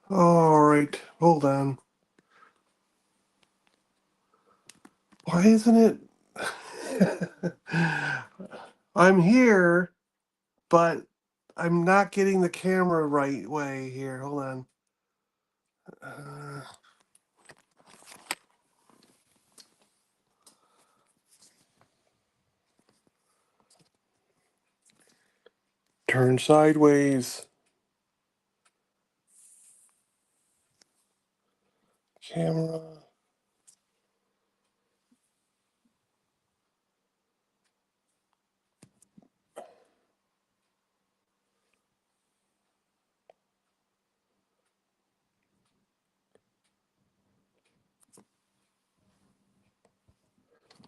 All right, hold on. Why isn't it? I'm here, but I'm not getting the camera right way here. Hold on. Uh, turn sideways. Camera.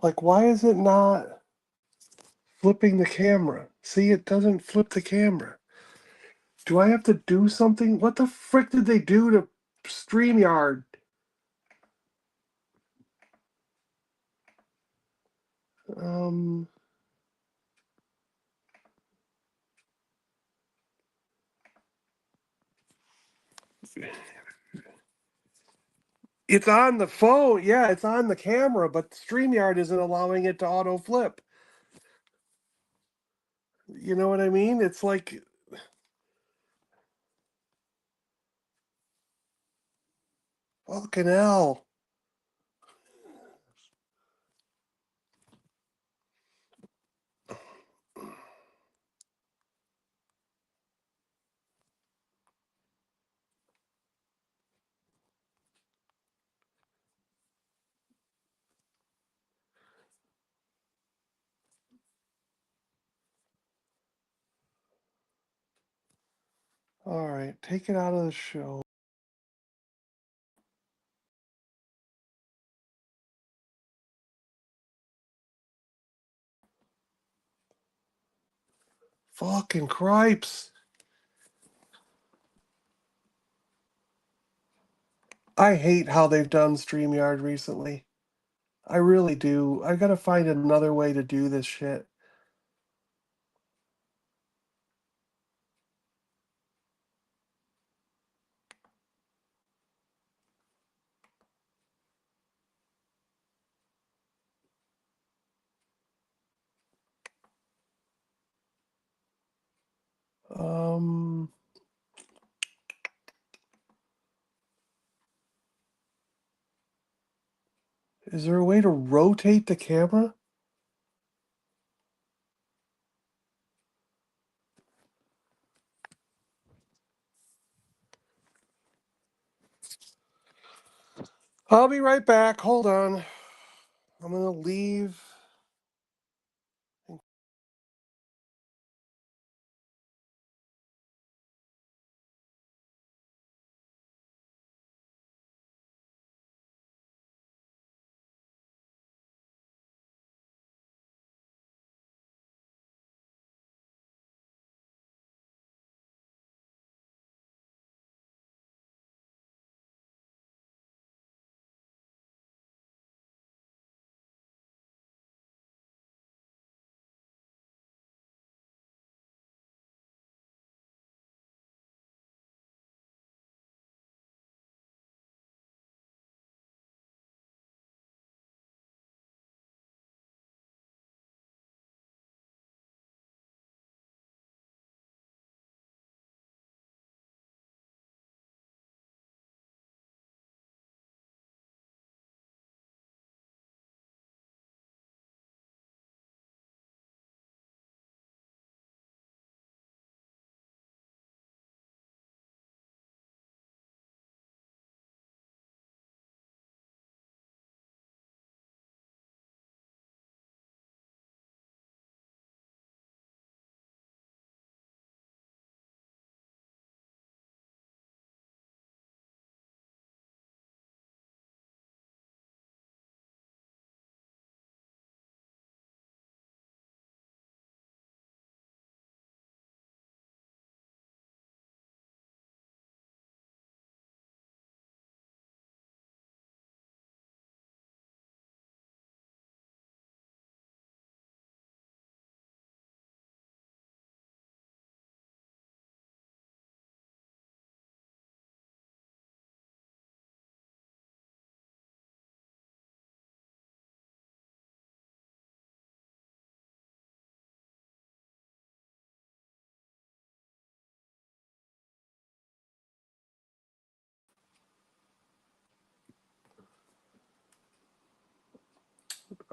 Like, why is it not flipping the camera? See, it doesn't flip the camera. Do I have to do something? What the frick did they do to StreamYard? Um, it's on the phone. Yeah, it's on the camera, but StreamYard isn't allowing it to auto flip. You know what I mean? It's like, fucking hell. All right, take it out of the show. Fucking cripes. I hate how they've done StreamYard recently. I really do. I gotta find another way to do this shit. Um, is there a way to rotate the camera? I'll be right back. Hold on. I'm gonna leave.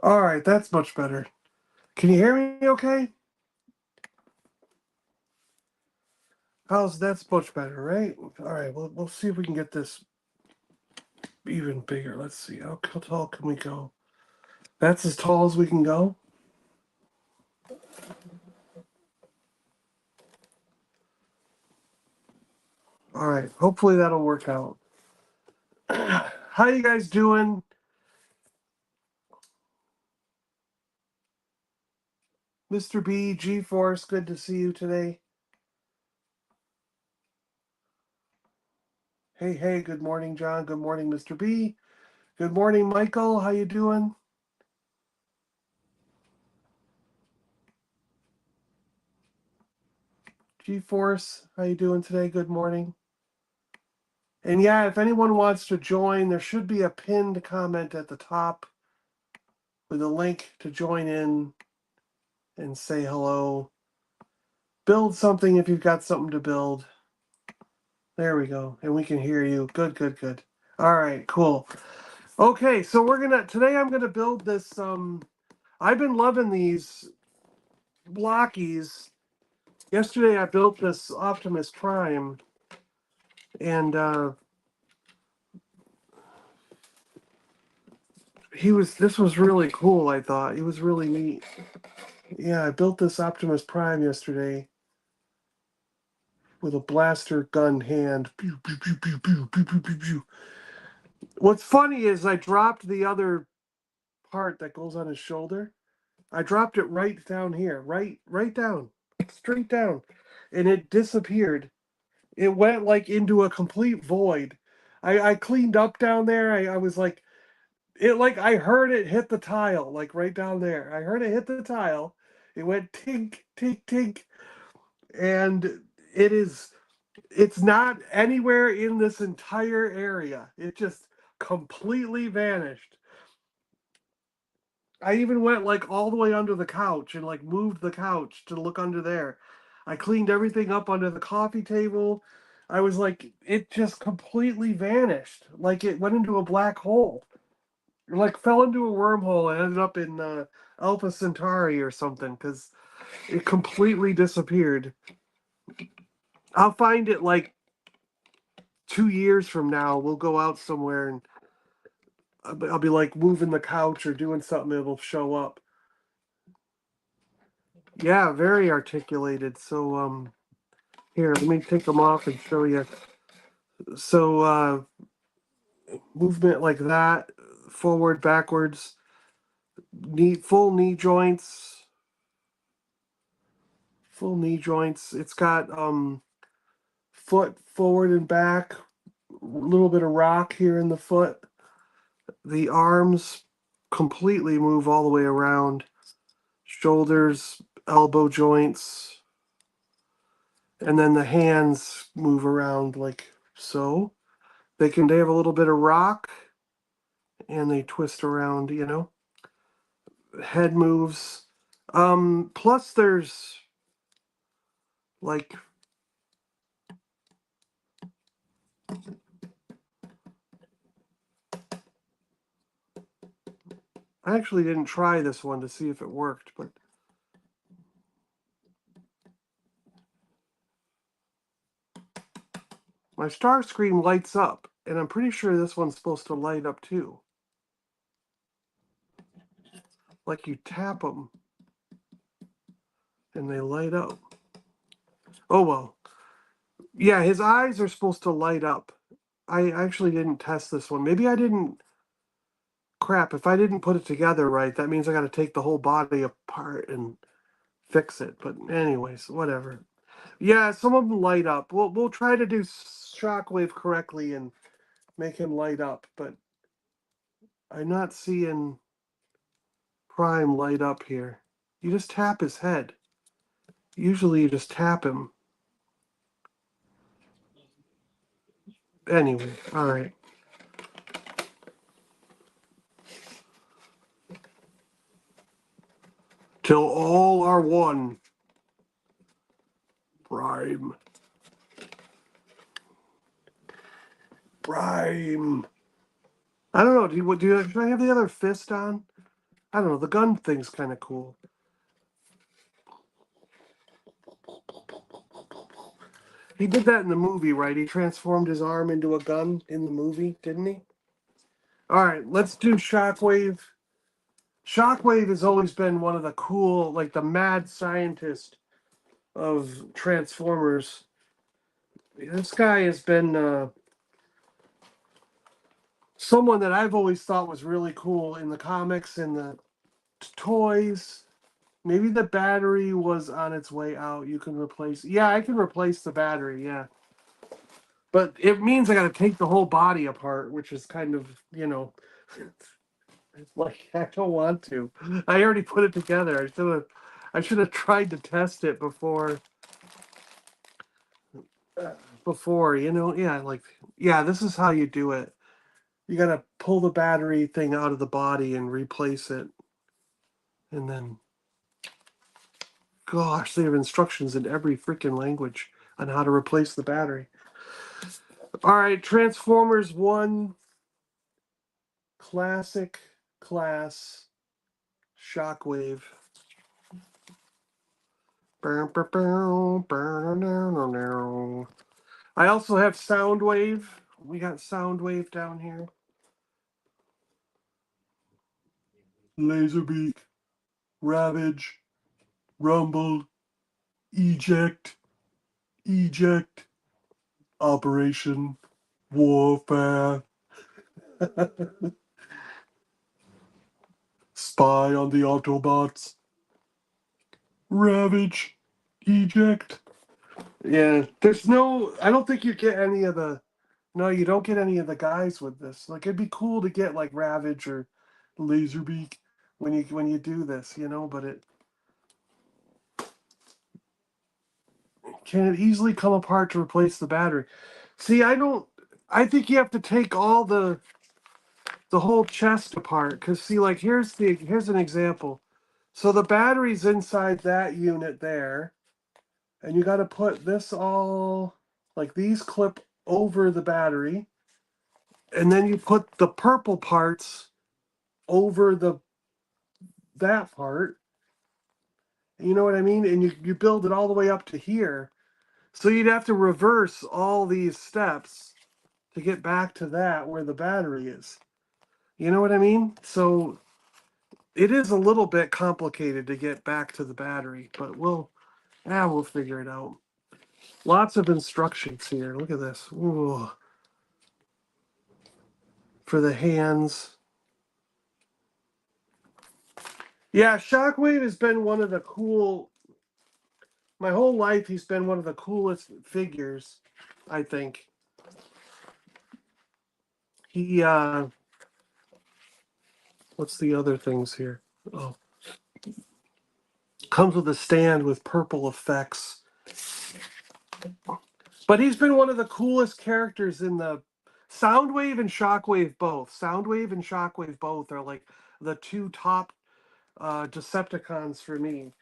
All right, that's much better. Can you hear me okay? That's much better, right? All right, we'll see if we can get this even bigger. Let's see. How tall can we go? That's as tall as we can go? All right, hopefully that'll work out. How you guys doing? Mr. B, G-Force, good to see you today. Hey, good morning, John. Good morning, Mr. B. Good morning, Michael. How you doing? G-Force, how you doing today? Good morning. And yeah, if anyone wants to join, there should be a pinned comment at the top with a link to join in and say hello. Build something if you've got something to build. There we go. And we can hear you. Good. All right, cool. Okay, so today I'm gonna build this. I've been loving these Blokees. Yesterday I built this Optimus Prime, and this was really cool. I thought he was really neat. Yeah, I built this Optimus Prime yesterday with a blaster gun hand. Pew, pew, pew, pew, pew, pew, pew, pew, pew. What's funny is I dropped the other part that goes on his shoulder. I dropped it right down here, right down, straight down, and it disappeared. It went like into a complete void. I cleaned up down there. I was like, I heard it hit the tile, like right down there. I heard it hit the tile. It went tink, tink, tink, and it's not anywhere in this entire area. It just completely vanished. I even went like all the way under the couch and like moved the couch to look under there. I cleaned everything up under the coffee table. I was like, it just completely vanished. Like it went into a black hole. It like fell into a wormhole and ended up in Alpha Centauri or something because it completely disappeared. I'll find it like 2 years from now. We'll go out somewhere and I'll be like moving the couch or doing something. It'll show up. Yeah, very articulated. So here, let me take them off and show you. So movement like that, forward, backwards, full knee joints, full knee joints. It's got foot forward and back, a little bit of rock here in the foot. The arms completely move all the way around. Shoulders, elbow joints, and then the hands move around like so. They have a little bit of rock and they twist around, Head moves. Plus there's like I actually didn't try this one to see if it worked, but my star screen lights up, and I'm pretty sure this one's supposed to light up too. Like you tap them and they light up. Oh well. Yeah, his eyes are supposed to light up. I actually didn't test this one. Maybe I didn't. Crap, if I didn't put it together right, that means I got to take the whole body apart and fix it. But anyways, whatever. Yeah, some of them light up. We'll try to do Shockwave correctly and make him light up, but I'm not seeing Prime light up here. You just tap his head. Usually you just tap him. Anyway, all right. Till all are one. Prime. Prime. I don't know. Do I have the other fist on? I don't know, the gun thing's kind of cool. He did that in the movie, right? He transformed his arm into a gun in the movie, didn't he? All right, let's do Shockwave. Shockwave has always been one of the cool, like the mad scientist of Transformers. This guy has been someone that I've always thought was really cool in the comics and the toys. Maybe the battery was on its way out. You can replace. Yeah, I can replace the battery. Yeah. But it means I got to take the whole body apart, which is kind of, like I don't want to. I already put it together. I should have tried to test it before, yeah, like yeah, this is how you do it. You got to pull the battery thing out of the body and replace it. And then gosh, they have instructions in every freaking language on how to replace the battery. All right, Transformers 1 Classic Class Shockwave. I also have Soundwave. We got Soundwave down here. Laserbeak, Ravage, Rumble, Eject, Operation, Warfare, Spy on the Autobots, Ravage, Eject. Yeah, I don't think you get any of the, no, you don't get any of the guys with this. Like, it'd be cool to get, like, Ravage or Laserbeak when you do this, but can it easily come apart to replace the battery? See, I think you have to take all the whole chest apart, because see, like, here's an example. So the battery's inside that unit there, and you got to put this all, like, these clip over the battery, and then you put the purple parts over that part. You know what I mean? And you build it all the way up to here. So you'd have to reverse all these steps to get back to that where the battery is. You know what I mean? So it is a little bit complicated to get back to the battery, but we'll figure it out. Lots of instructions here. Look at this. Ooh. For the hands. Yeah, Shockwave has been one of the cool. My whole life, he's been one of the coolest figures, I think. He, what's the other things here? Oh, comes with a stand with purple effects. But he's been one of the coolest characters in the Soundwave and Shockwave both. Soundwave and Shockwave both are like the two top Decepticons for me.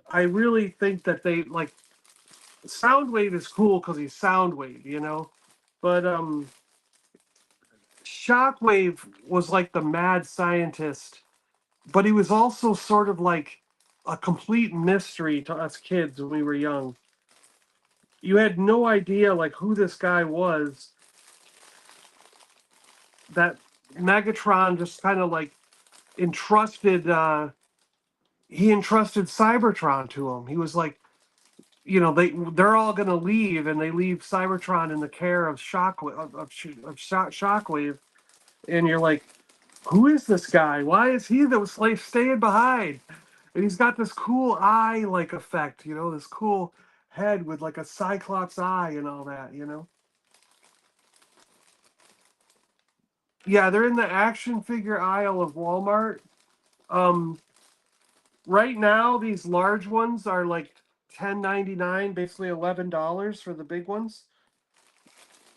I really think that they like Soundwave is cool because he's Soundwave. But Shockwave was like the mad scientist, but he was also sort of like a complete mystery to us kids when we were young. You had no idea like who this guy was. That Megatron just kind of like entrusted he entrusted Cybertron to him. He was like, they're all gonna leave, and they leave Cybertron in the care of Shockwave, and you're like, who is this guy? Why is he the slave staying behind? And he's got this cool eye like effect, this cool head with like a Cyclops eye and all that. Yeah, they're in the action figure aisle of Walmart. Um, right now, these large ones are like $10.99, basically $11 for the big ones.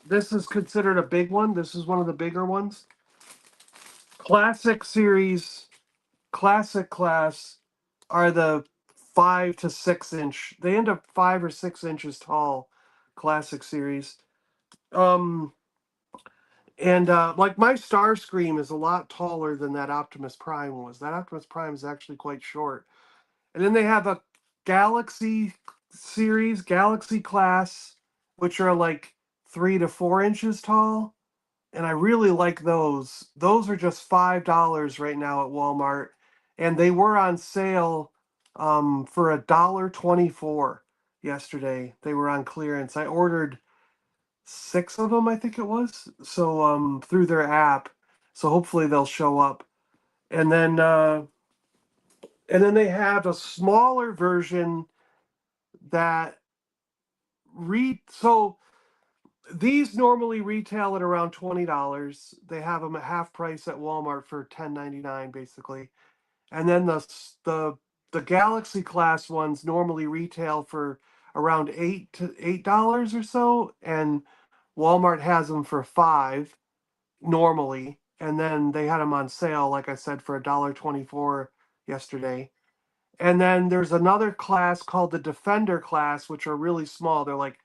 This is considered a big one. This is one of the bigger ones. Classic series, classic class are the 5 to 6 inch. They end up 5 or 6 inches tall. Classic series. Um, And like my Starscream is a lot taller than that Optimus Prime was. That Optimus Prime is actually quite short. And then they have a Galaxy series, Galaxy class, which are like 3 to 4 inches tall. And I really like those. Those are just $5 right now at Walmart, and they were on sale for $1.24 yesterday. They were on clearance. I ordered 6 of them, I think it was, so through their app. So hopefully they'll show up. And then they have a smaller version that so these normally retail at around $20. They have them at half price at Walmart for $10.99 basically. And then the Galaxy class ones normally retail for around $8 or so, and Walmart has them for 5 normally. And then they had them on sale, like I said, for $1.24 yesterday. And then there's another class called the Defender class, which are really small. They're like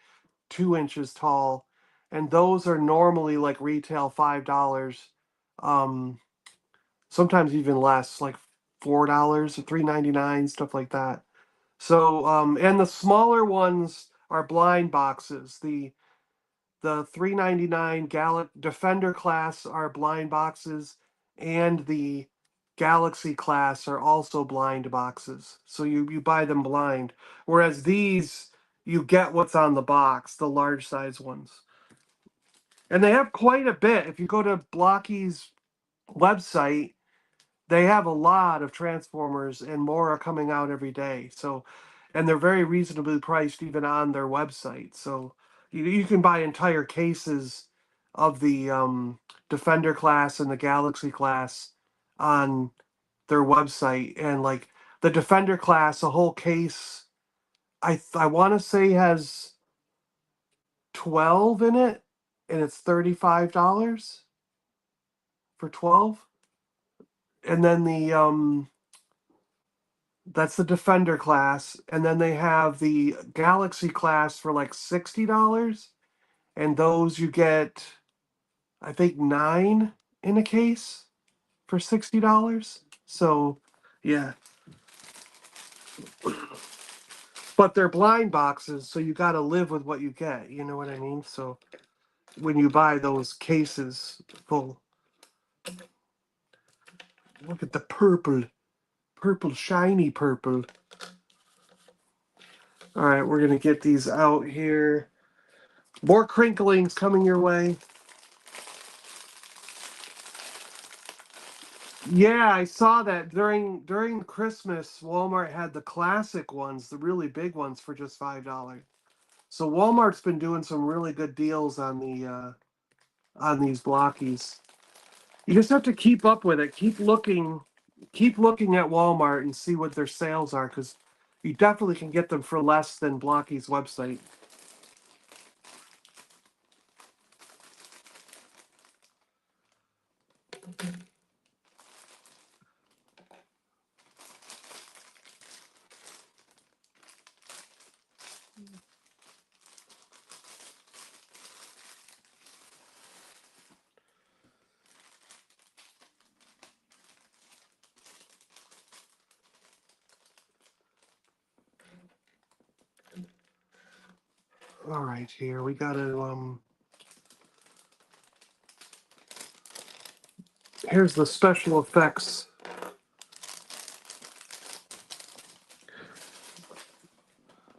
2 inches tall, and those are normally like retail $5. Um, Sometimes even less, like $4 or $3.99, stuff like that. So, and the smaller ones are blind boxes. The $3.99 Defender class are blind boxes, and the Galaxy class are also blind boxes. So you buy them blind. Whereas these, you get what's on the box, the large size ones. And they have quite a bit. If you go to Blokees website, they have a lot of Transformers, and more are coming out every day. So, and they're very reasonably priced even on their website. So you can buy entire cases of the Defender class and the Galaxy class on their website. And like the Defender class, a whole case, I want to say has 12 in it, and it's $35 for 12. And then that's the Defender class, and then they have the Galaxy class for like $60, and those you get, I think, 9 in a case for $60. So, yeah, but they're blind boxes, so you got to live with what you get. You know what I mean? So when you buy those cases full, look at the purple, shiny purple. All right, we're gonna get these out here. More crinklings coming your way. Yeah, I saw that during Christmas, Walmart had the classic ones, the really big ones for just $5. So Walmart's been doing some really good deals on these blockies. You just have to keep up with it. Keep looking at Walmart and see what their sales are, because you definitely can get them for less than Blocky's website. All right, here we got to here's the special effects.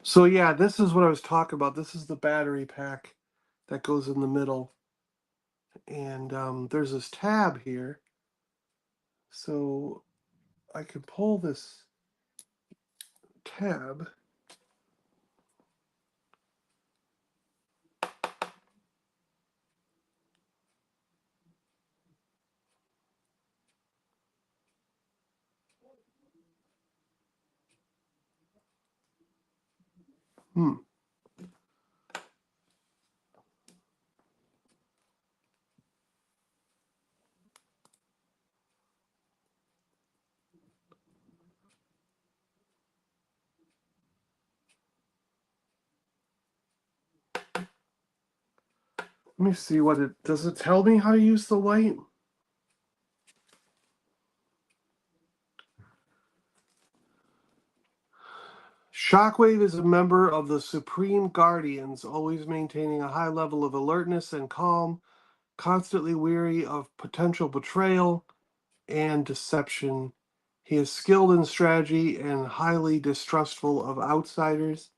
So yeah, this is what I was talking about. This is the battery pack that goes in the middle. And there's this tab here. So I can pull this tab. Hmm. Let me see what it does. It tell me how to use the light? Shockwave is a member of the Supreme Guardians, always maintaining a high level of alertness and calm, constantly weary of potential betrayal and deception. He is skilled in strategy and highly distrustful of outsiders.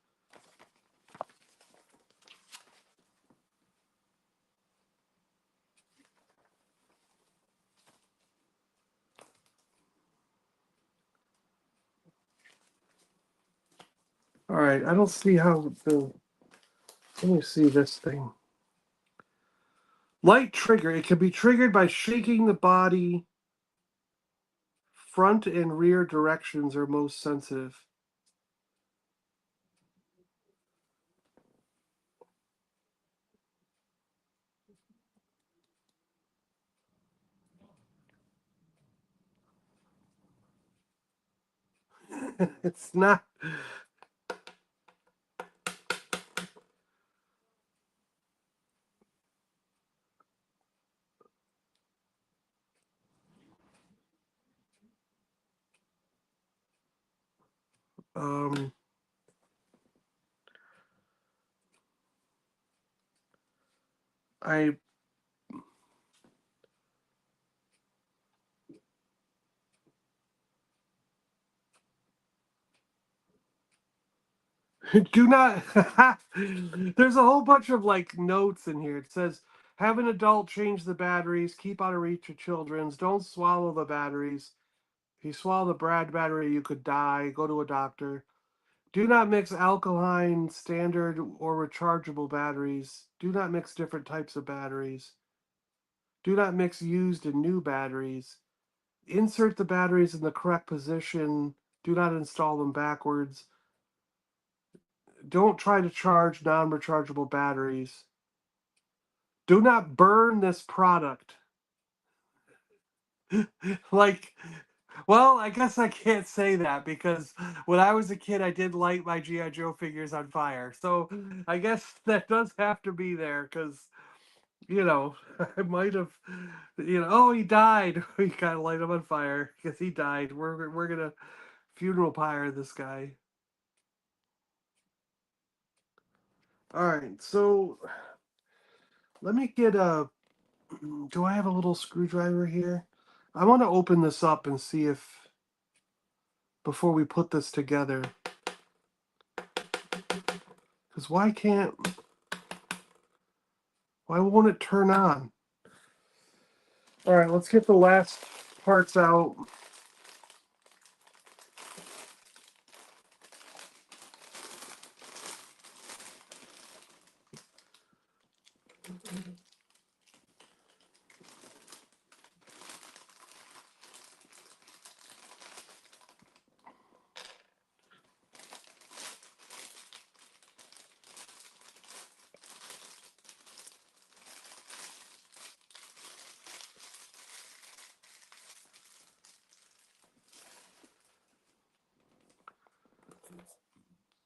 All right, I don't see how the. Let me see this thing. Light trigger. It can be triggered by shaking the body. Front and rear directions are most sensitive. It's not. Um, I do not. There's a whole bunch of like notes in here. It says, have an adult change the batteries, keep out of reach of children's, don't swallow the batteries. If you swallow the Brad battery, you could die. Go to a doctor. Do not mix alkaline, standard, or rechargeable batteries. Do not mix different types of batteries. Do not mix used and new batteries. Insert the batteries in the correct position. Do not install them backwards. Don't try to charge non rechargeable batteries. Do not burn this product. Like, well, I guess I can't say that because when I was a kid, I did light my G.I. Joe figures on fire. So I guess that does have to be there because, you know, I might have, oh, he died. We got to light him on fire because he died. We're going to funeral pyre this guy. All right, so let me get a. Do I have a little screwdriver here? I want to open this up and see if before we put this together. Because why won't it turn on? All right, let's get the last parts out.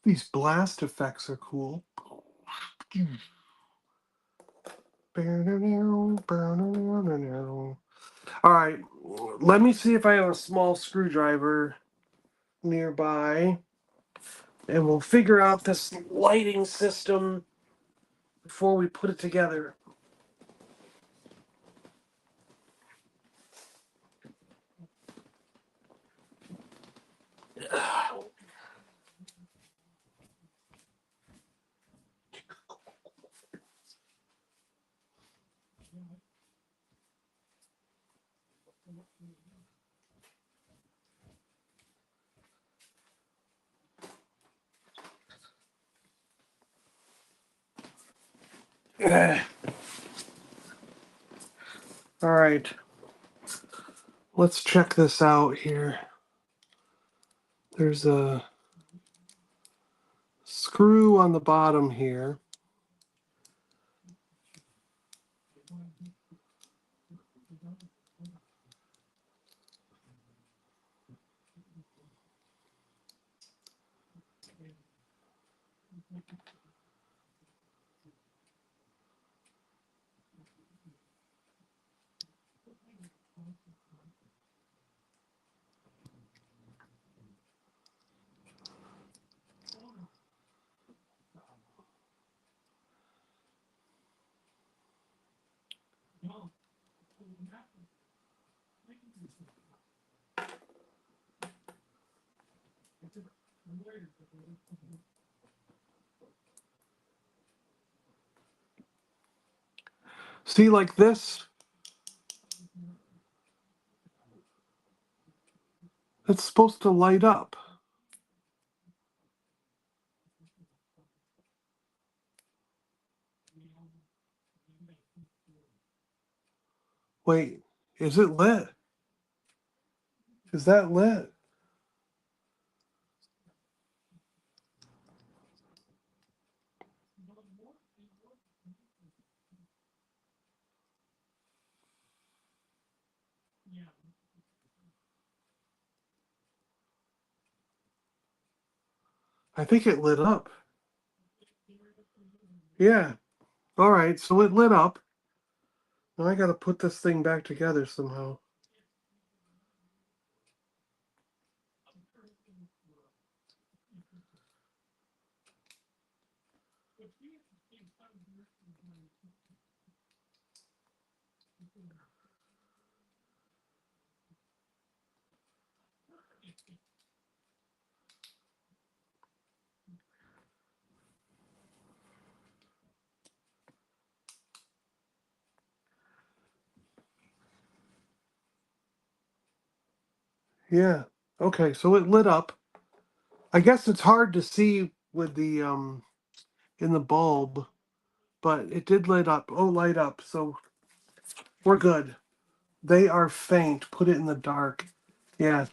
These blast effects are cool. All right, let me see if I have a small screwdriver nearby, and we'll figure out this lighting system before we put it together. All right, let's check this out here. There's a screw on the bottom here. See, like this, it's supposed to light up. Wait, is it lit? Is that lit? I think it lit up. Yeah. All right, so it lit up. Now I got to put this thing back together somehow. Yeah. Okay, so it lit up. I guess it's hard to see with the in the bulb, but it did light up. Oh, light up. So we're good. They are faint. Put it in the dark. Yeah.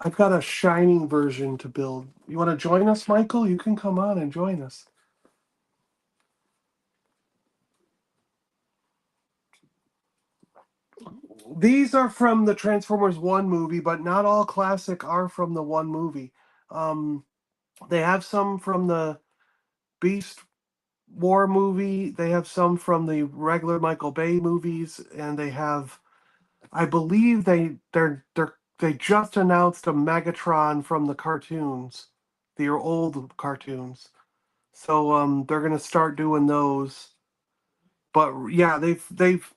I've got a shining version to build. You want to join us, Michael? You can come on and join us. These are from the Transformers 1 movie, but not all classic are from the 1 movie. Um, they have some from the Beast War movie. They have some from the regular Michael Bay movies, and they have, I believe they just announced a Megatron from the cartoons, the old cartoons. So they're gonna start doing those. But yeah, they've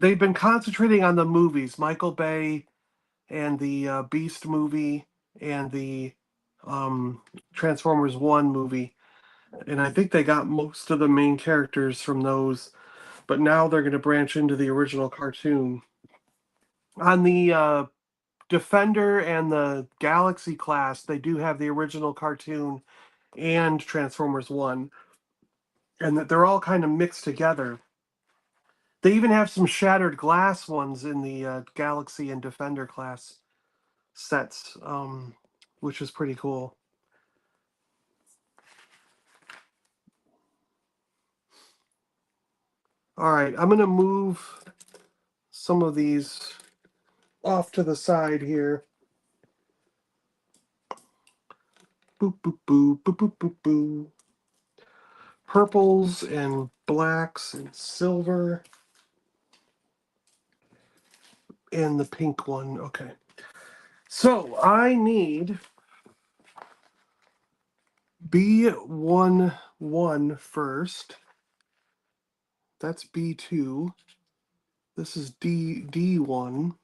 been concentrating on the movies, Michael Bay and the Beast movie and the um, Transformers 1 movie. And I think they got most of the main characters from those, but now they're going to branch into the original cartoon. On the Defender and the Galaxy class, they do have the original cartoon and Transformers 1, and that they're all kind of mixed together. They even have some shattered glass ones in the Galaxy and Defender class sets, which is pretty cool. All right, I'm going to move some of these off to the side here. Boop, boop, boop, boop, boop, boop, boop. Purples and blacks and silver. And the pink one. Okay. So I need B11 first. That's B2. This is D1.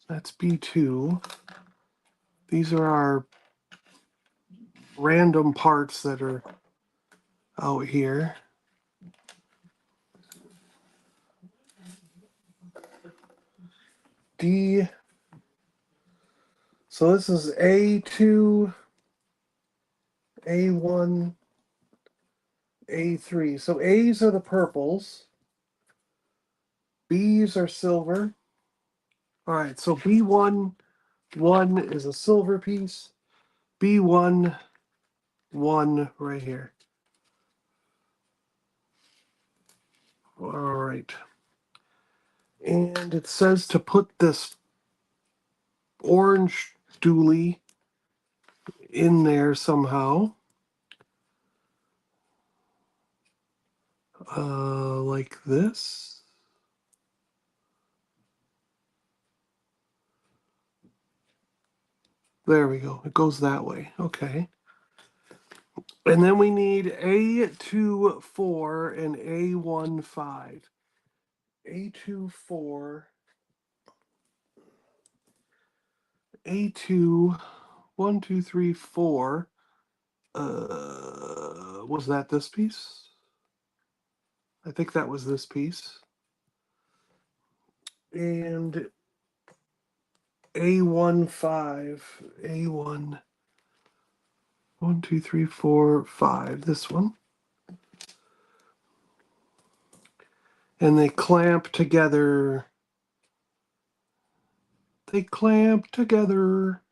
That's B2. These are our random parts that are out here. D. So this is A2, A1, A3. So A's are the purples. B's are silver. All right, so B1, 1 is a silver piece. B1, 1 right here. All right. And it says to put this orange dually in there somehow. Like this. There we go. It goes that way. Okay. And then we need A24 and A15. A2 A2, 1, 2, 3, 4. Was that this piece? I think that was this piece. And A1, 5. A1, 1, 2, 3, 4, 5. This one. And they clamp together. They clamp together.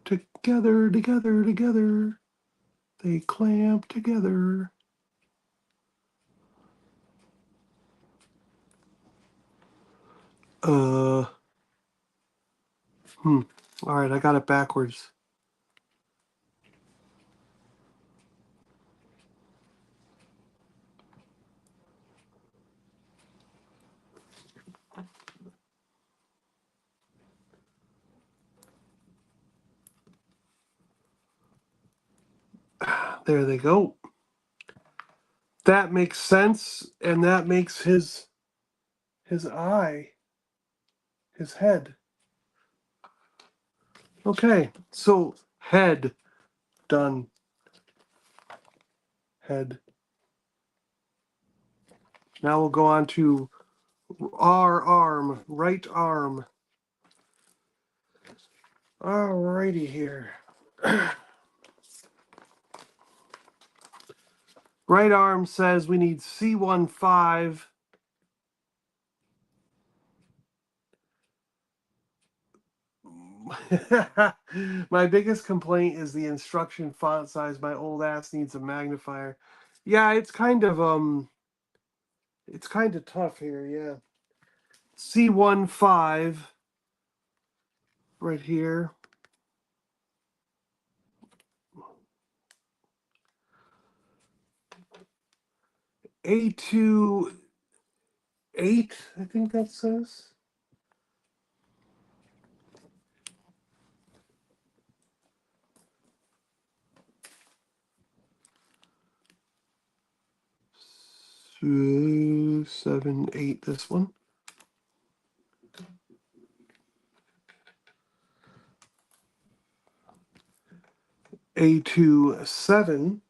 Together, together, together. They clamp together. All right, I got it backwards. There they go. That makes sense, and that makes his eye, his head. Okay, so head done. Head. Now we'll go on to our arm, right arm. Alrighty here. Right arm says we need C15. My biggest complaint is the instruction font size. My old ass needs a magnifier. Yeah, it's kind of tough here, yeah. C15 right here. A2 8, I think that says. So 7, 8, this one. A2 7.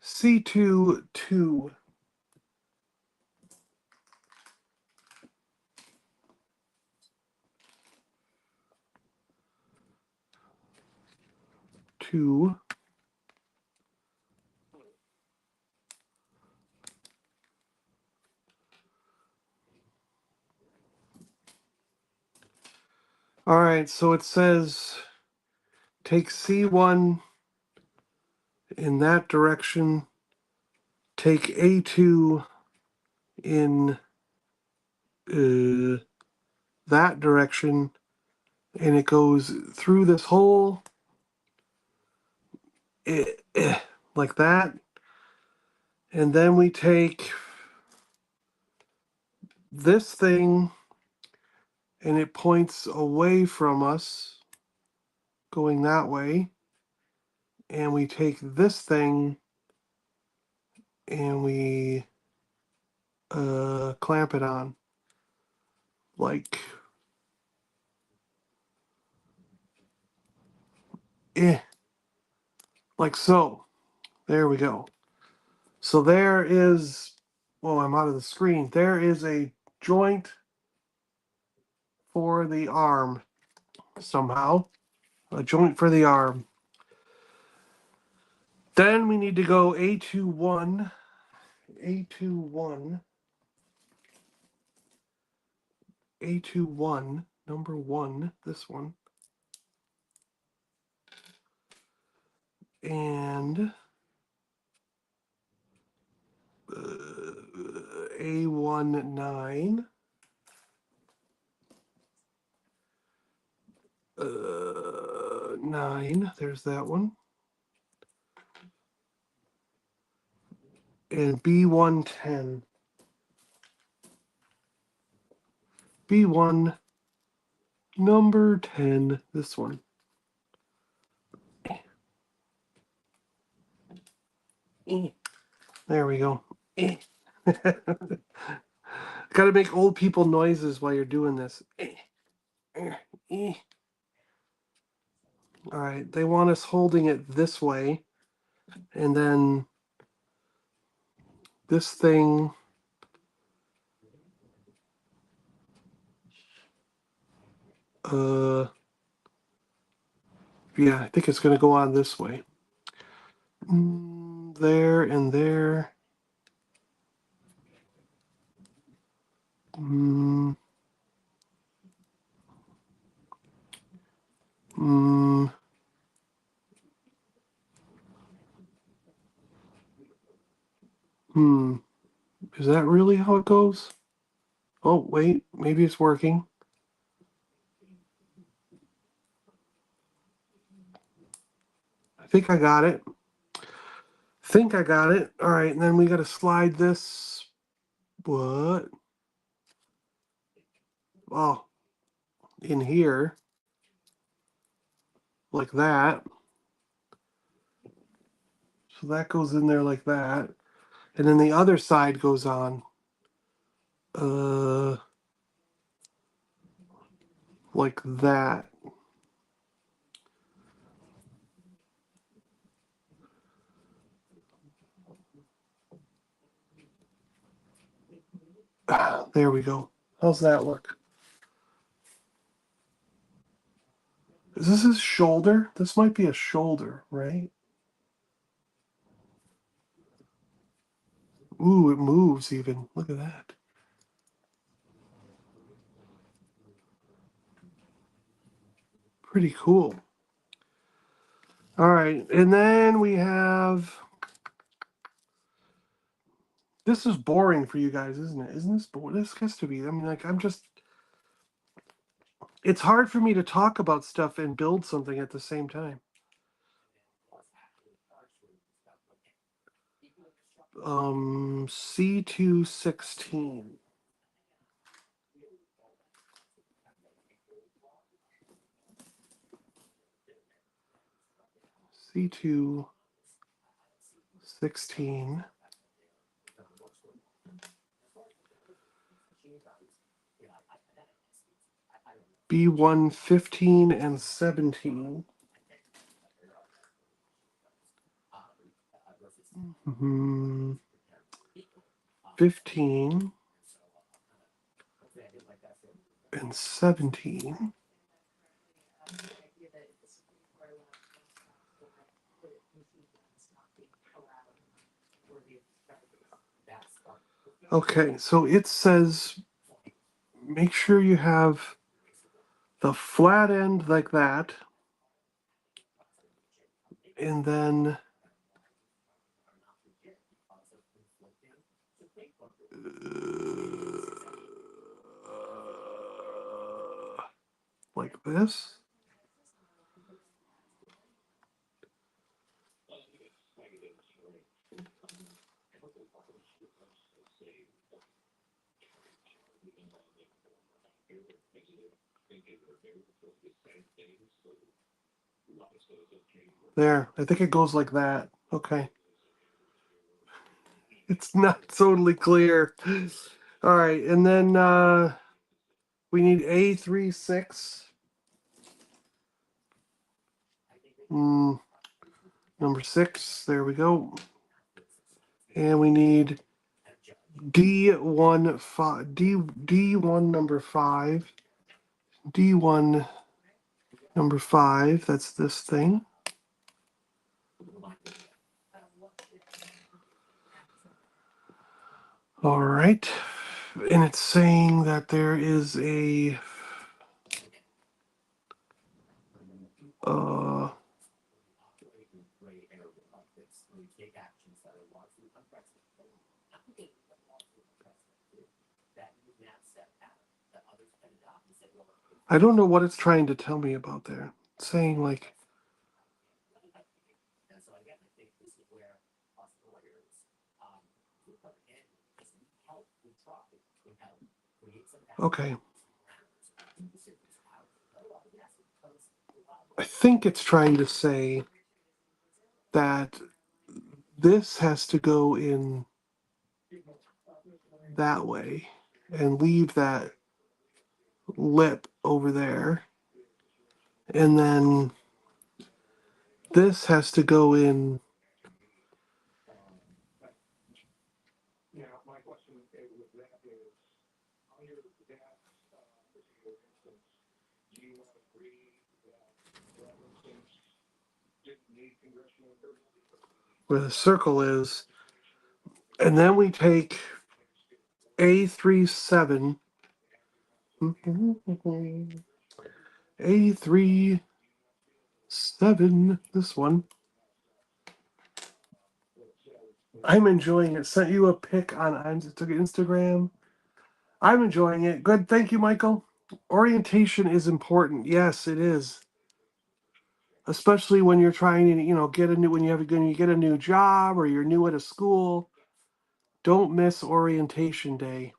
C2 2. 2. All right, so it says take C1 in that direction, take A2 in that direction, and it goes through this hole like that. And then we take this thing and it points away from us, going that way. And we take this thing and we clamp it on. Like, like so. There we go. So there is, oh, I'm out of the screen. There is a joint for the arm somehow. A joint for the arm. Then we need to go A21. A21. A21, number 1, this one. And A19. 9, there's that one. and B110. B1 number 10, this one. There we go. Got to make old people noises while you're doing this. All right, they want us holding it this way, and then this thing. Yeah, I think it's going to go on this way. There and there. Is that really how it goes? Oh, wait, maybe it's working. I think I got it. All right, and then we got to slide this. What? Oh, in here. Like that. So that goes in there like that. And then the other side goes on. Like that. There we go. How's that look? Is this his shoulder? This might be a shoulder, right? Ooh, it moves even. Look at that. Pretty cool. All right, and then we have... This is boring for you guys, isn't it? Isn't this boring? This has to be. I mean, like, I'm just... It's hard for me to talk about stuff and build something at the same time. C216. C216. B115 and 17. 15 and 17. Okay, so it says make sure you have the flat end like that, and then like this. There, I think it goes like that. Okay. It's not totally clear. All right, and then we need A36. Number 6, there we go. And we need D1 number 5. D1 number 5, that's this thing. All right. And it's saying that there is a I don't know what it's trying to tell me about there. It's saying like Okay. I think it's trying to say that this has to go in that way and leave that lip over there. And then this has to go in. Where the circle is. And then we take A37. A37, this one. I'm enjoying it. Sent you a pic on Instagram. I'm enjoying it. Good. Thank you, Michael. Orientation is important. Yes, it is. Especially when you're trying to, get a new when you get a new job or you're new at a school. Don't miss orientation day.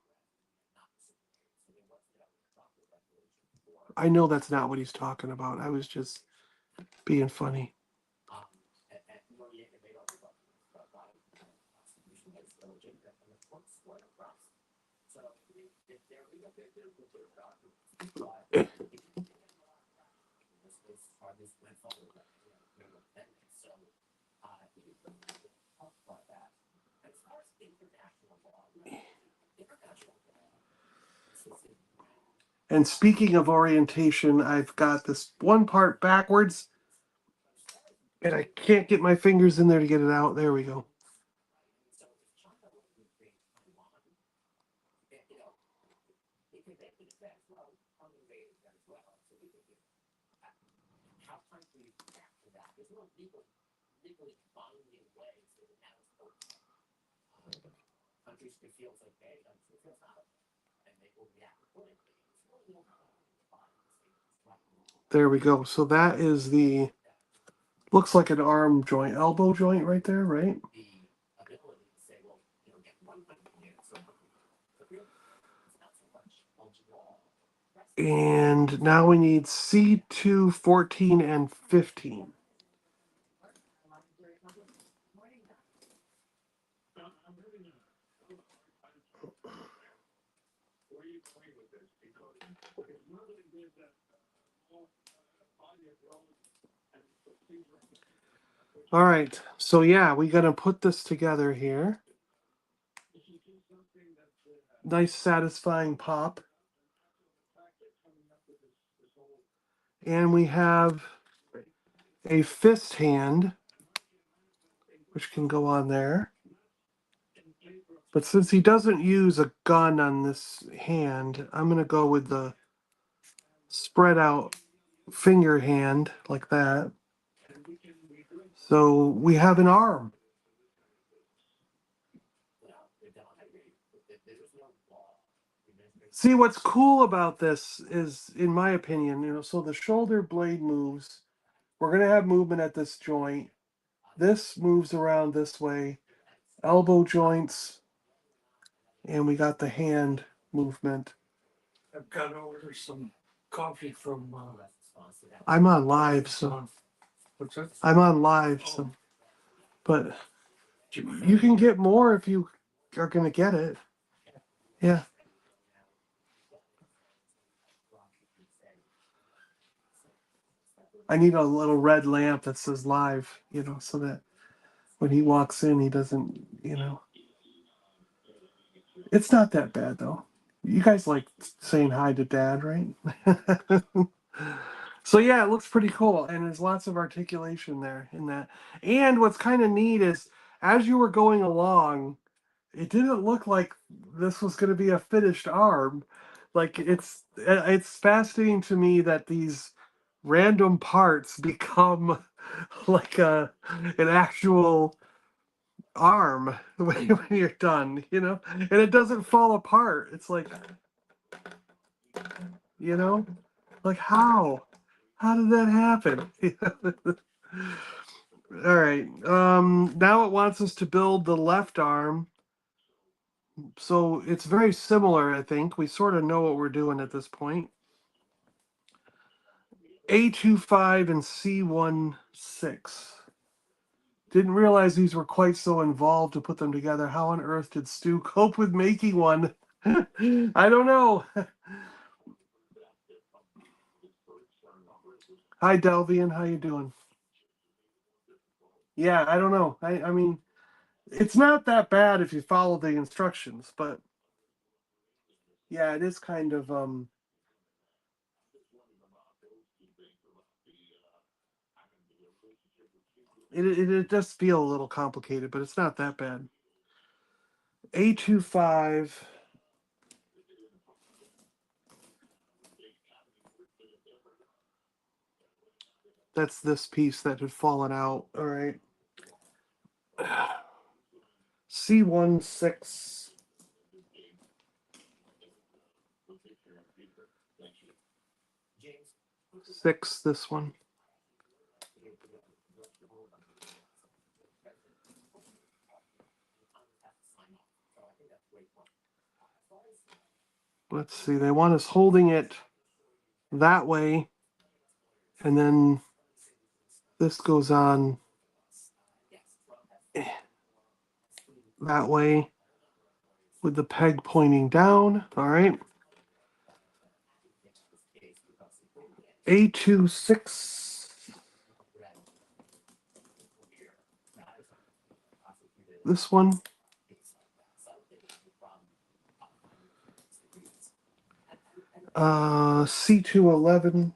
I know that's not what he's talking about. I was just being funny. And speaking of orientation, I've got this one part backwards, and I can't get my fingers in there to get it out. There we go. There we go. So that is looks like an arm joint, elbow joint right there, right? And now we need C2, 14, and 15. All right, so yeah, we're gonna put this together here. Nice, satisfying pop. And we have a fist hand, which can go on there. But since he doesn't use a gun on this hand, I'm gonna go with the spread out finger hand like that. So we have an arm. See, what's cool about this is, in my opinion, so the shoulder blade moves. We're going to have movement at this joint. This moves around this way. Elbow joints. And we got the hand movement. I've got to order some coffee from. I'm on live, so. What's that? I'm on live, so. But you can get more if you are going to get it. Yeah. I need a little red lamp that says live, so that when he walks in, he doesn't. It's not that bad, though. You guys like saying hi to Dad, right? So yeah, it looks pretty cool, and there's lots of articulation there in that. And what's kind of neat is, as you were going along, it didn't look like this was going to be a finished arm. Like it's fascinating to me that these random parts become like an actual arm when you're done, and it doesn't fall apart. It's like, you know, like how did that happen? All right. Now it wants us to build the left arm. So it's very similar, I think. We sort of know what we're doing at this point. A25 and C16. Didn't realize these were quite so involved to put them together. How on earth did Stu cope with making one? I don't know. Hi, Delvian. How you doing? Yeah, I don't know. I mean, it's not that bad if you follow the instructions, but yeah, it is kind of it does feel a little complicated, but it's not that bad. A25. That's this piece that had fallen out. All right. C16. Six, this one. Let's see, they want us holding it that way, and then this goes on that way with the peg pointing down. All right. A26. This one. C211.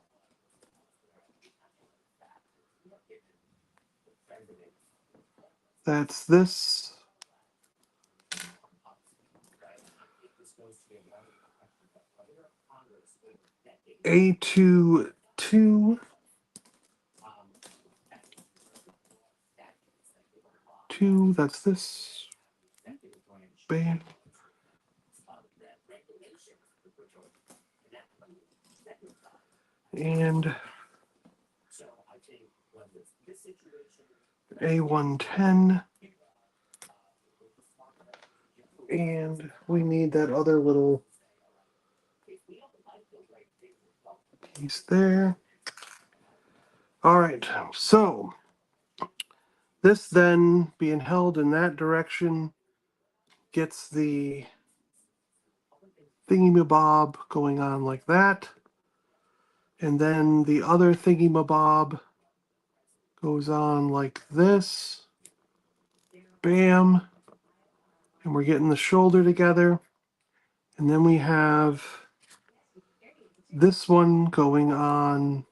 That's this. A22. 2, that's this. Bam. And A110. And we need that other little piece there. All right, so this then being held in that direction gets the thingy-mabob going on like that. And then the other thingy-mabob goes on like this. Bam. And we're getting the shoulder together. And then we have this one going on,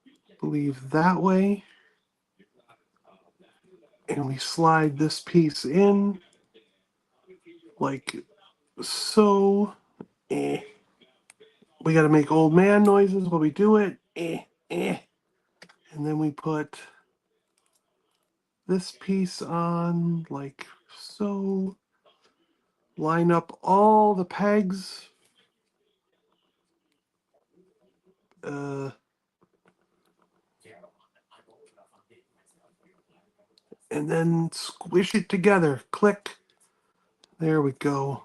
I believe, that way. And we slide this piece in like so. We got to make old man noises while we do it. And then we put this piece on like so. Line up all the pegs. And then squish it together. Click. There we go.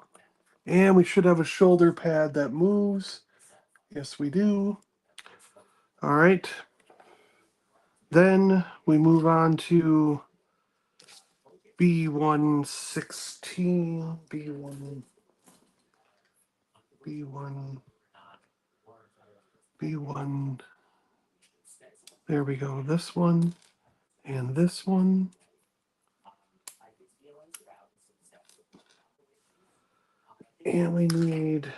And we should have a shoulder pad that moves. Yes, we do. All right. Then we move on to B116, B1, B1, B1. There we go. This one and this one. And we need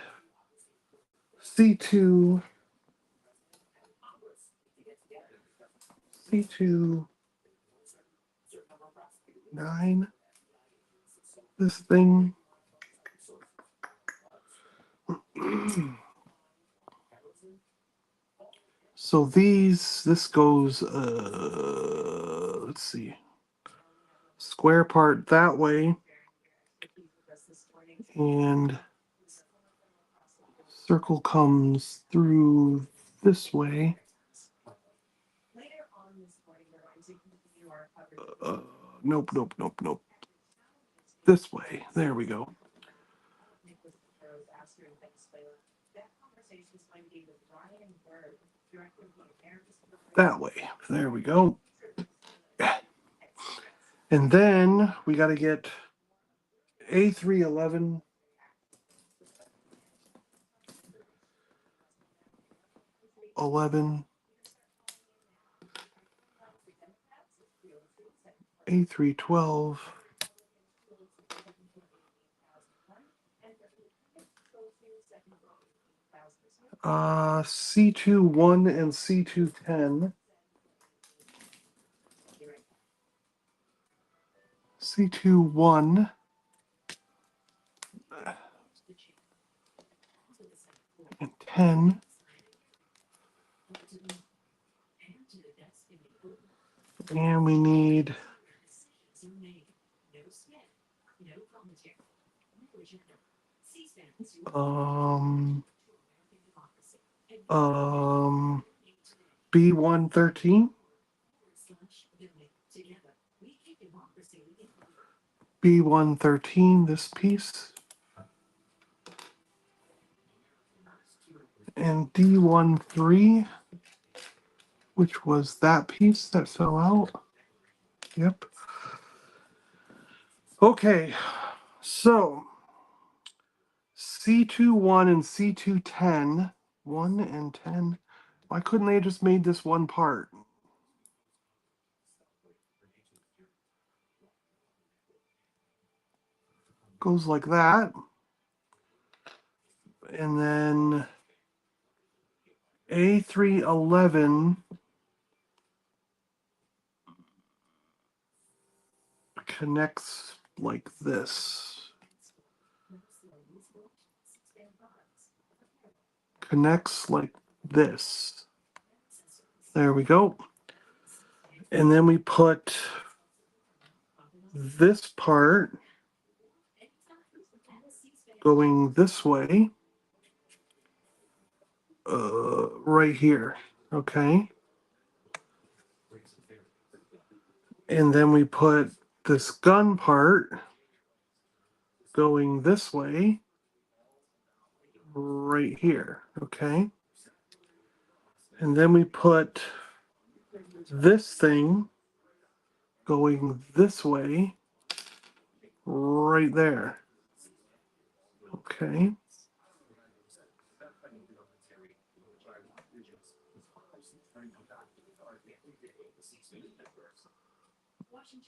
C2, C2, 9. This thing. So this goes, let's see, square part that way, and circle comes through this way. Nope. this way. There we go. That way. There we go. And then we got to get A311 11 A312 C21 and C210 C21 and 10 and we need B113 B113 this piece and D13 which was that piece that fell out. Yep. Okay, so C21 and C210, 1 and 10. Why couldn't they have just made this one part? Goes like that. And then A311 connects like this. Connects like this. There we go. And then we put this part going this way, right here. Okay. And then we put this gun part going this way, right here. Okay. And then we put this thing going this way, right there. Okay.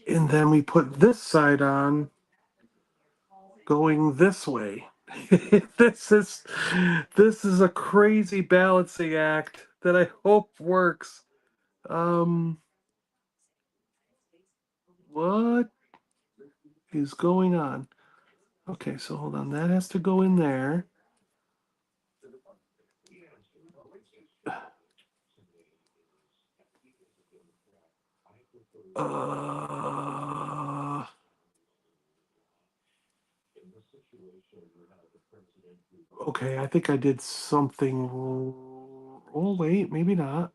And then we put this side on going this way. this is a crazy balancing act that I hope works. What is going on? Okay, so hold on. That has to go in there. Okay, I think I did something. Oh, wait, maybe not.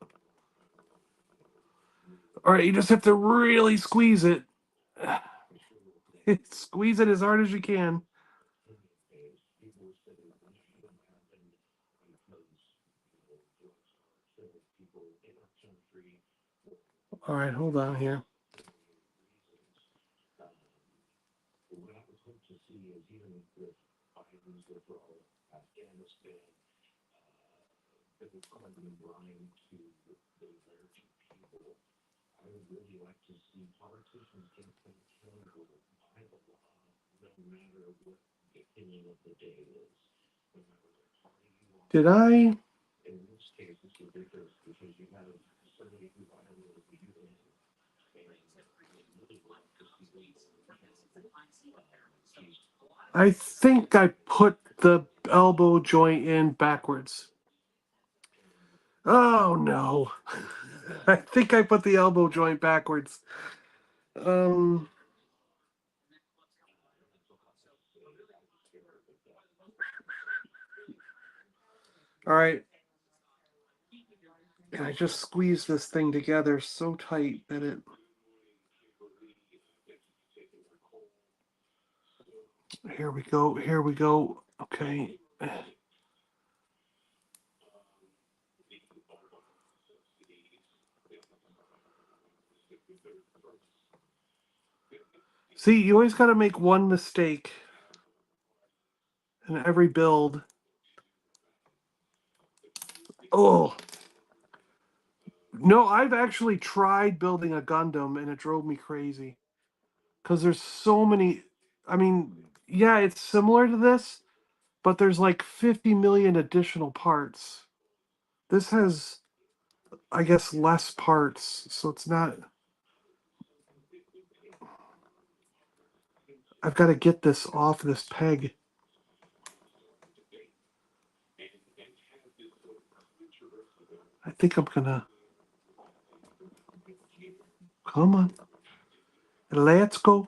All right, you just have to really squeeze it. Squeeze it as hard as you can. All right, hold on here. Did I? I think I put the elbow joint in backwards. Oh no. I think I put the elbow joint backwards. All right. And I just squeezed this thing together so tight that it Here we go. Here we go. Okay. See, you always got to make one mistake in every build. Oh. No, I've actually tried building a Gundam and it drove me crazy. Because there's so many. I mean, yeah, it's similar to this, but there's like 50 million additional parts. This has, I guess, less parts, so it's not. I've got to get this off this peg. I think I'm gonna. Come on. Let's go.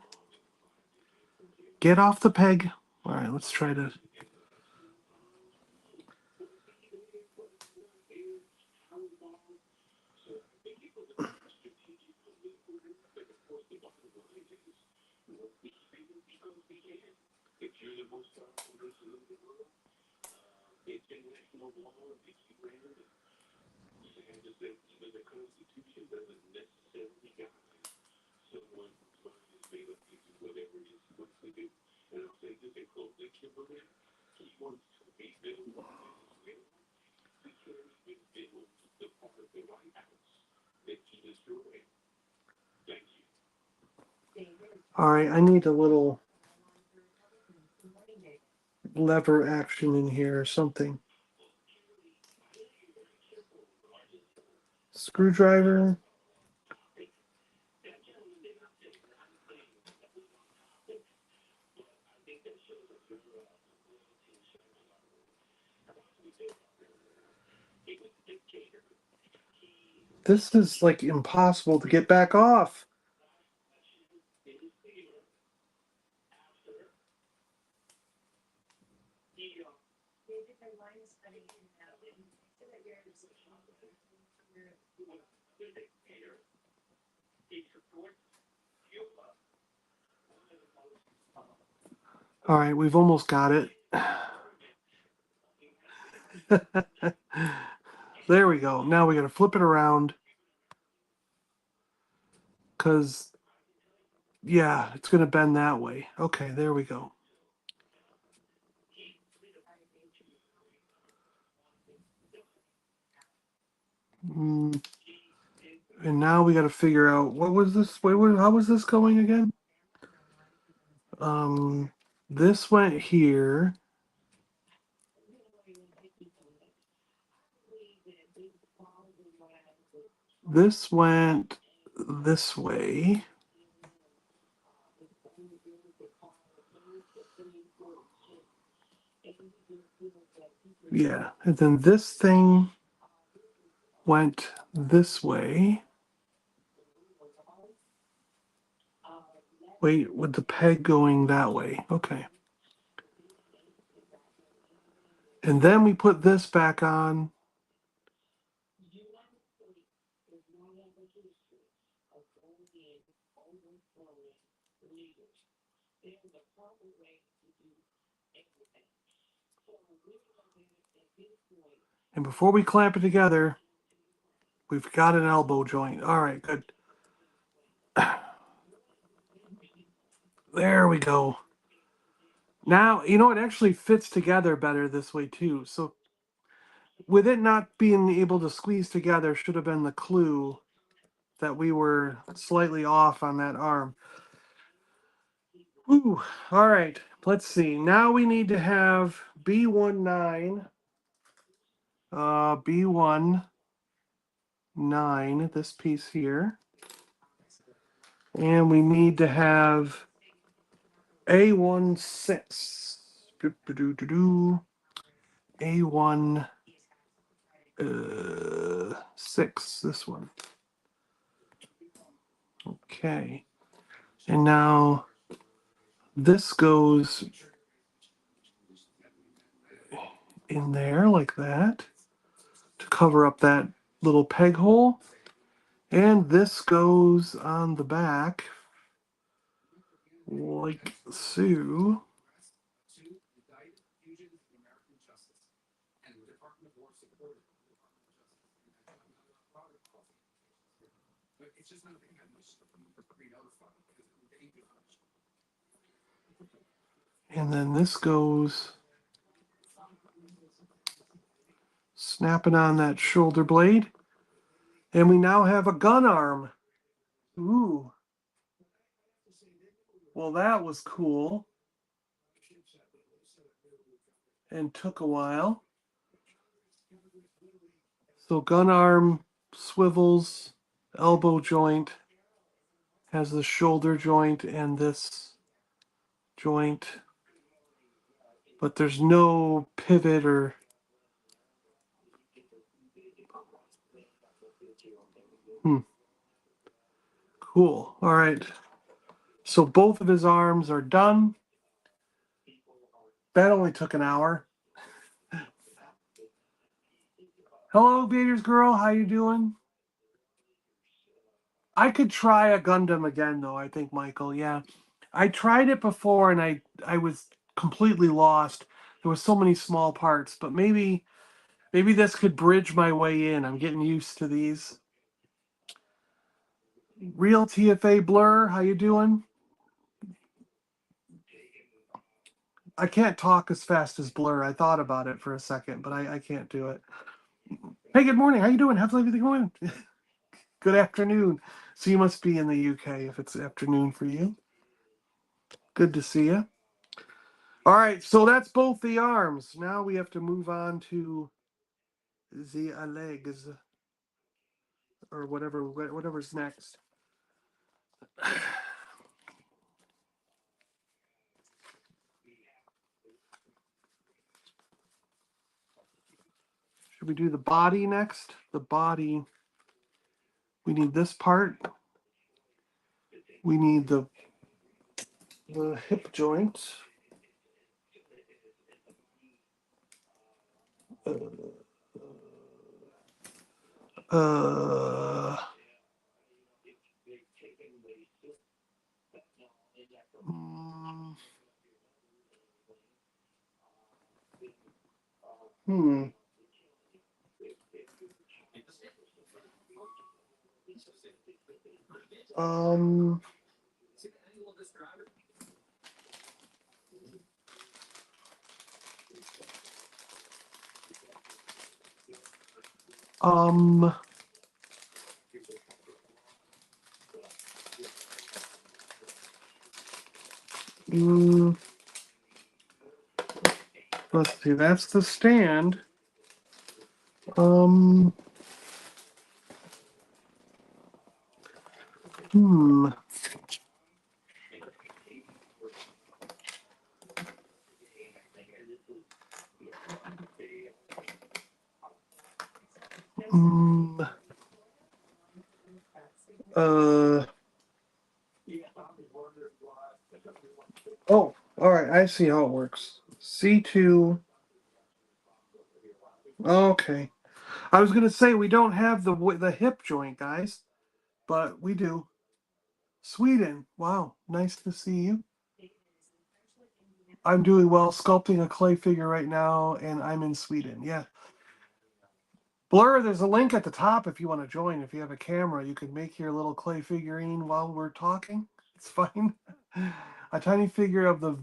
Get off the peg. All right, let's try to. All right, I need a little lever action in here or something. Screwdriver. This is like impossible to get back off. All right, we've almost got it. There we go. Now we got to flip it around. Because, yeah, it's going to bend that way. Okay, there we go. And now we got to figure out, what was this? Wait, how was this going again? This went here. This went this way. Yeah, and then this thing went this way. Wait, with the peg going that way. Okay. And then we put this back on. And before we clamp it together, we've got an elbow joint. All right, good. There we go. Now, you know, it actually fits together better this way too. So with it not being able to squeeze together should have been the clue that we were slightly off on that arm. Ooh, all right, let's see. Now we need to have B19, B19, this piece here. And we need to have A16. A1 6, this one. Okay. And now this goes in there like that to cover up that little peg hole. And this goes on the back Like so. And then this goes snapping on that shoulder blade. And we now have a gun arm. Ooh. Well, that was cool. And took a while. So gun arm swivels, elbow joint, has the shoulder joint and this joint. But there's no pivot or... Cool. All right. So both of his arms are done. That only took an hour. Hello, Vader's girl. How you doing? I could try a Gundam again, though, I think, Michael. Yeah. I tried it before, and I was completely lost. There were so many small parts, but maybe this could bridge my way in. I'm getting used to these. Real TFA Blur, how you doing? I can't talk as fast as Blur. I thought about it for a second, but I can't do it. Hey, good morning. How you doing? How's everything going? Good afternoon. So you must be in the UK if it's afternoon for you. Good to see you. All right, so that's both the arms. Now we have to move on to the legs, or whatever's next. Should we do the body next? The body, we need this part. We need the hip joint. Uh, mm, hmm. Um. Um. Mm, let's see. That's the stand. Um. Hmm. Hmm. Uh. Oh. All right. I see how it works. C2. Okay. I was gonna say we don't have the hip joint, guys, but we do. Sweden. Wow. Nice to see you. I'm doing well sculpting a clay figure right now, and I'm in Sweden. Yeah. Blur, there's a link at the top if you want to join. If you have a camera, you can make your little clay figurine while we're talking. It's fine. A tiny figure of the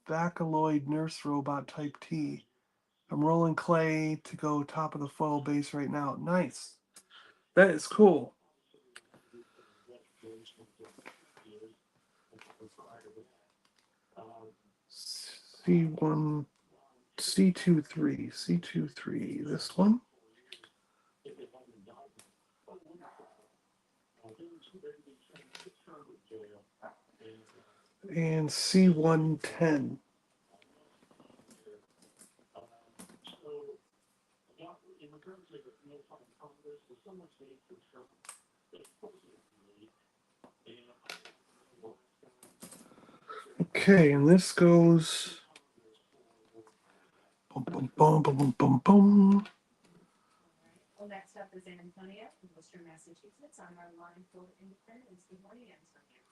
Vocaloid nurse robot type T. I'm rolling clay to go top of the foil base right now. Nice. That is cool. C1, C23, C23. This one. And C110. Okay, and this goes boom, boom, boom, boom, boom, boom, boom. Well, next up is Antonia from Worcester, Massachusetts, on our line for Independence. Good morning, Antonia.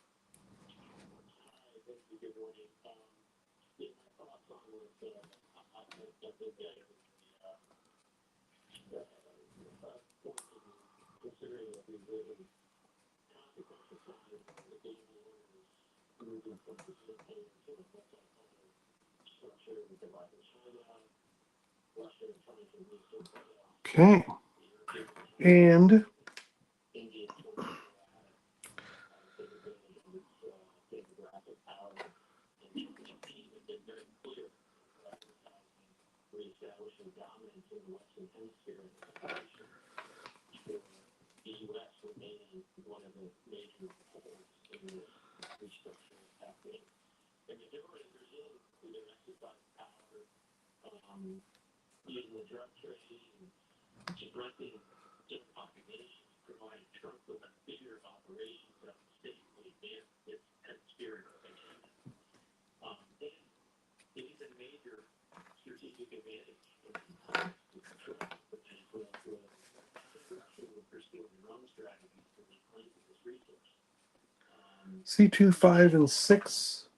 Okay. And C2, 5, and 6.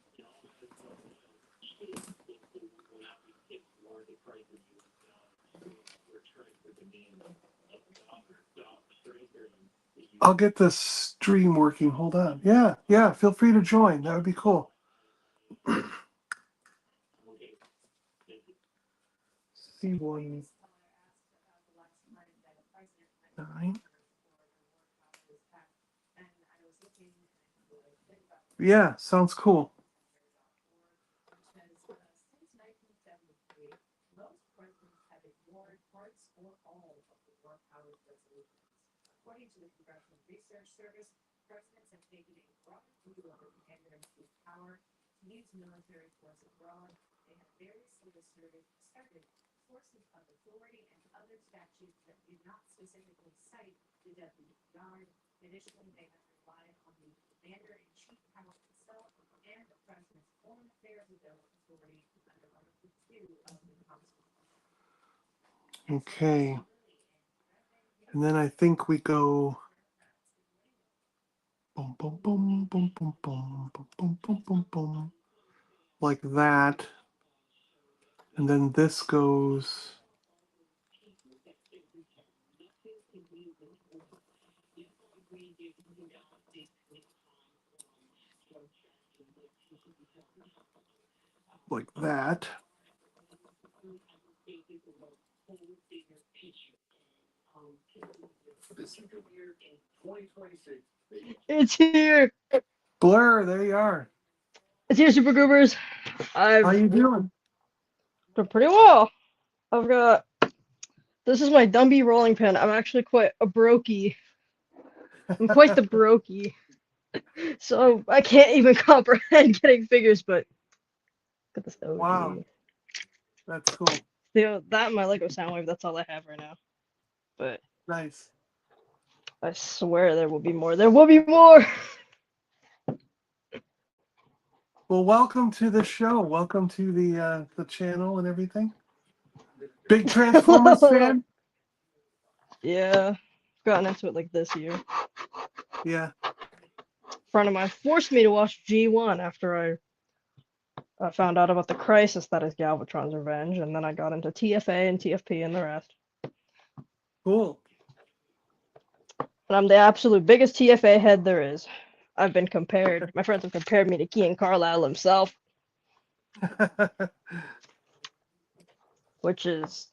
I'll get this stream working. Hold on. Yeah. Feel free to join. That would be cool. C1, 9. Yeah, sounds cool. According to the Congressional Research Service, presidents have taken a broad view of the candidacy's power to use military force abroad. They have variously asserted sources of authority and other statutes that do not specifically cite the WPR. Additionally, they have relied on the commander-in-chief power itself and the president's foreign affairs authority under Article 2 of the Constitution. Okay. And then I think we go boom, boom, boom, boom, boom, boom, boom, boom, boom, boom, boom, like that. And then this goes. Like that. It's here. Blur, there you are. It's here, Super Goobers. How I've you doing? done pretty well. I've got this is my Dumby rolling pin. I'm actually quite a brokey. I'm quite the brokey. So I can't even comprehend getting figures, but got this OG. Wow, that's cool. You know, that and my Lego Soundwave, that's all I have right now. But Nice. I swear there will be more. There will be more! Well, welcome to the show. Welcome to the channel and everything. Big Transformers fan? Yeah. Gotten into it like this year. Yeah. A friend of mine forced me to watch G1 after I found out about the crisis that is Galvatron's Revenge, and then I got into TFA and TFP and the rest. Cool. And I'm the absolute biggest TFA head there is. I've been compared, my friends have compared me to Kean Carlisle himself, which is...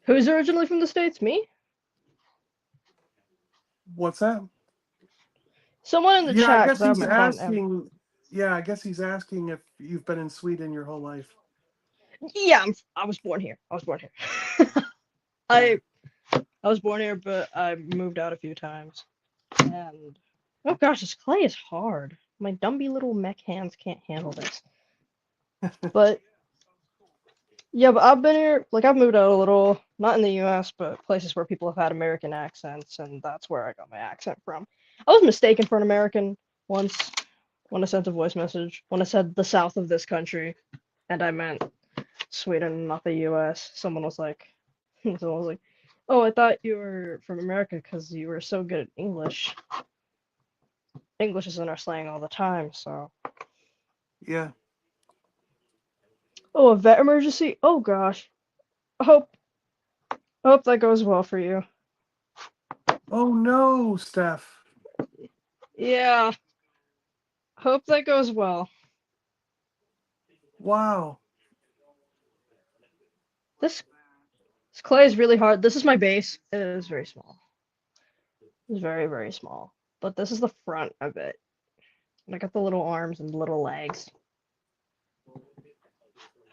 Who's originally from the States? Me? What's that? Someone in the Yeah, I chat, guess because I have he's my phone. asking. Yeah, I guess he's asking if you've been in Sweden your whole life. Yeah, I was born here. I was born here. I was born here, but I moved out a few times. And oh gosh, this clay is hard. My dumpy little mech hands can't handle this. But yeah, but I've been here, like I've moved out a little, not in the US, but places where people have had American accents, and that's where I got my accent from. I was mistaken for an American once when I sent a voice message, when I said the south of this country, and I meant Sweden, not the US. Someone was like, oh, I thought you were from America because you were so good at English. English is in our slang all the time, so. Yeah. Oh, a vet emergency? Oh gosh. I hope that goes well for you. Oh no, Steph. Yeah. Hope that goes well. Wow. This clay is really hard. This is my base. It is very small. It's very, very small. But this is the front of it. And I got the little arms and little legs.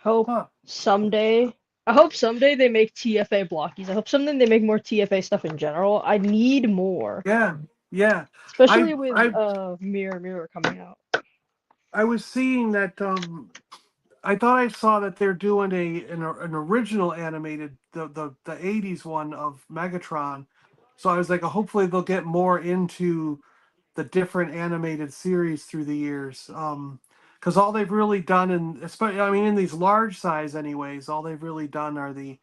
Hope Huh. someday. I hope someday they make TFA blockies. I hope someday they make more TFA stuff in general. I need more. Yeah. Yeah. Especially I with I Mirror coming out. I was seeing that I thought I saw that they're doing an original animated the 80s one of Megatron. So I was like, hopefully they'll get more into the different animated series through the years. Because all they've really done, in especially, I mean, in these large size, anyways, all they've really done are the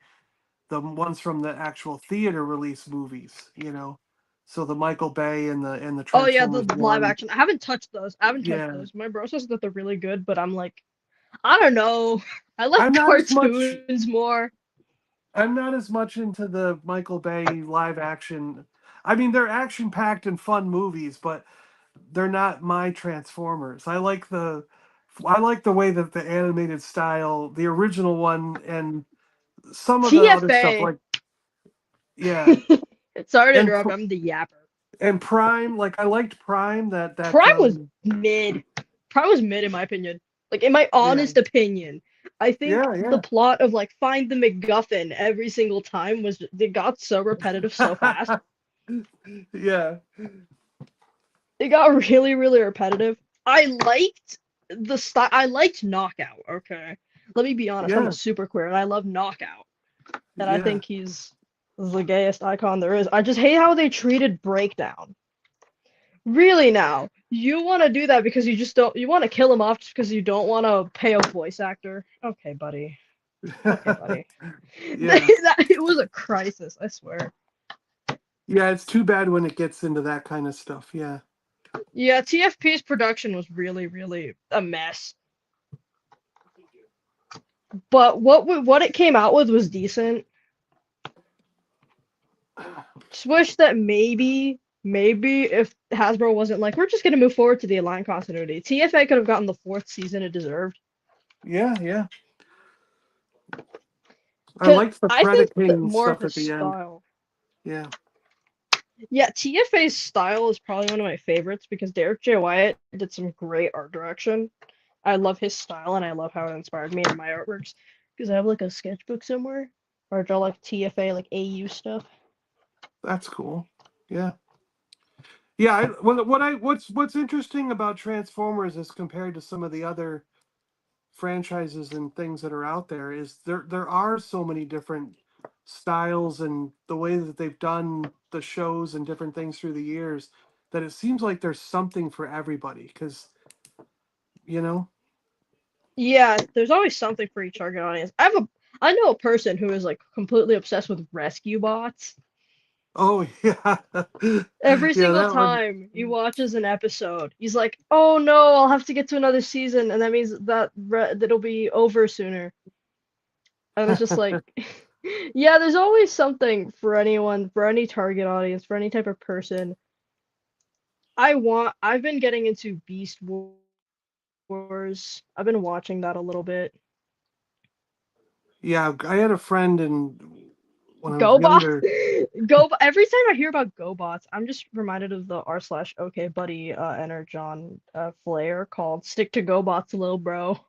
ones from the actual theater release movies. So the Michael Bay and the Oh yeah, the Transformers live one. action. I haven't touched those. I haven't touched Yeah, those. My bro says that they're really good, but I'm like, I don't know. I like I'm not as much. cartoons more. I'm not as much into the Michael Bay live action. I mean, they're action packed and fun movies, but they're not my Transformers. I like the way that the animated style, the original one, and some of the other stuff, TFA. like yeah, Sorry to and interrupt. I'm the yapper. and Prime. Like I liked Prime. That Prime was mid. Prime was mid in my opinion. Like in my yeah, honest opinion, I think yeah, the yeah. plot of like find the MacGuffin every single time was it got so repetitive so fast. Yeah, It got really, really repetitive. I liked the style. I liked Knockout. Okay, let me be honest. I'm a yeah, super queer, and I love Knockout. And I yeah. think he's the gayest icon there is. I just hate how they treated Breakdown. Really now, you want to do that because you just don't. You want to kill him off just because you don't want to pay a voice actor. Okay, buddy. Okay, buddy. Yeah, It was a crisis. I swear. yeah. It's too bad when it gets into that kind of stuff. Yeah. Yeah, TFP's production was really, really a mess. But what it came out with was decent. Just wish that maybe if Hasbro wasn't like, we're just gonna move forward to the Align continuity, TFA could have gotten the 4th season it deserved. Yeah, yeah. I Because liked the I think that Predaking more of stuff his at the end. style. Yeah. Yeah, TFA's style is probably one of my favorites because Derek J. Wyatt did some great art direction. I love his style and I love how it inspired me in my artworks. Because I have like a sketchbook somewhere where I draw like TFA, like AU stuff. That's cool. Yeah. Yeah, what's interesting about Transformers as compared to some of the other franchises and things that are out there is there are so many different styles and the way that they've done the shows and different things through the years that it seems like there's something for everybody because you know Yeah, there's always something for each target audience. I know a person who is like completely obsessed with rescue bots. oh yeah Every yeah single that one time he watches an episode, he's like, "Oh no, I'll have to get to another season, and that means that'll be over sooner." And it's just like, yeah, there's always something for anyone, for any target audience, for any type of person. I've been getting into Beast Wars. I've been watching that a little bit. yeah I had a friend and when I was GoBot, younger Every time I hear about GoBots, I'm just reminded of the r/OK buddy Energon flare called "Stick to GoBots, little bro."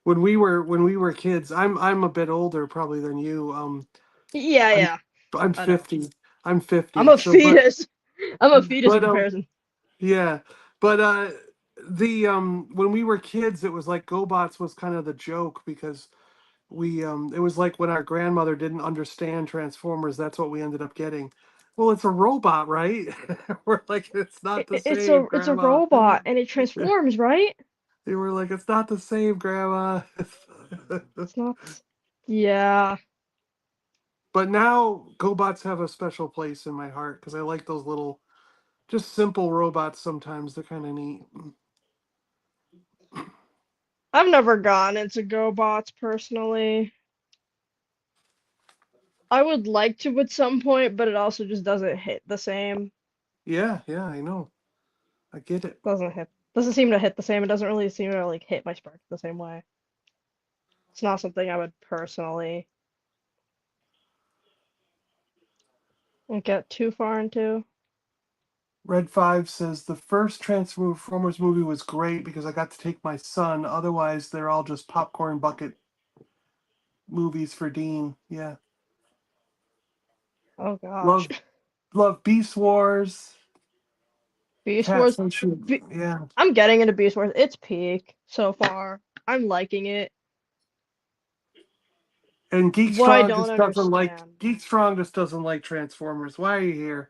when we were kids I'm a bit older probably than you Yeah, i'm yeah, i'm I know. 50 I'm I'm 50 a so but fetus. I'm a fetus in but comparison. yeah but the when we were kids it was like GoBots was kind of the joke because we it was like when our grandmother didn't understand Transformers that's what we ended up getting. Well, it's a robot, right? We're like, it's not the same, It's a grandma. robot and it transforms, right? They were like, it's not the same, grandma. It's not. Yeah. But now GoBots have a special place in my heart because I like those little, just simple robots. Sometimes they're kind of neat. I've never gone into GoBots personally. I would like to at some point, but it also just doesn't hit the same. Yeah, I know. I get it. Doesn't seem to hit the same. It doesn't really seem to like hit my spark the same way. It's not something I would personally get too far into. Red 5 says the first Transformers movie was great because I got to take my son. Otherwise, they're all just popcorn bucket movies for Dean. Yeah. Oh gosh. Love Beast Wars. Beast Cat Wars. Century. Yeah. I'm getting into Beast Wars. It's peak so far. I'm liking it. And Geek What I Strong don't just doesn't like understand. Geek Strong just doesn't like Transformers. Why are you here?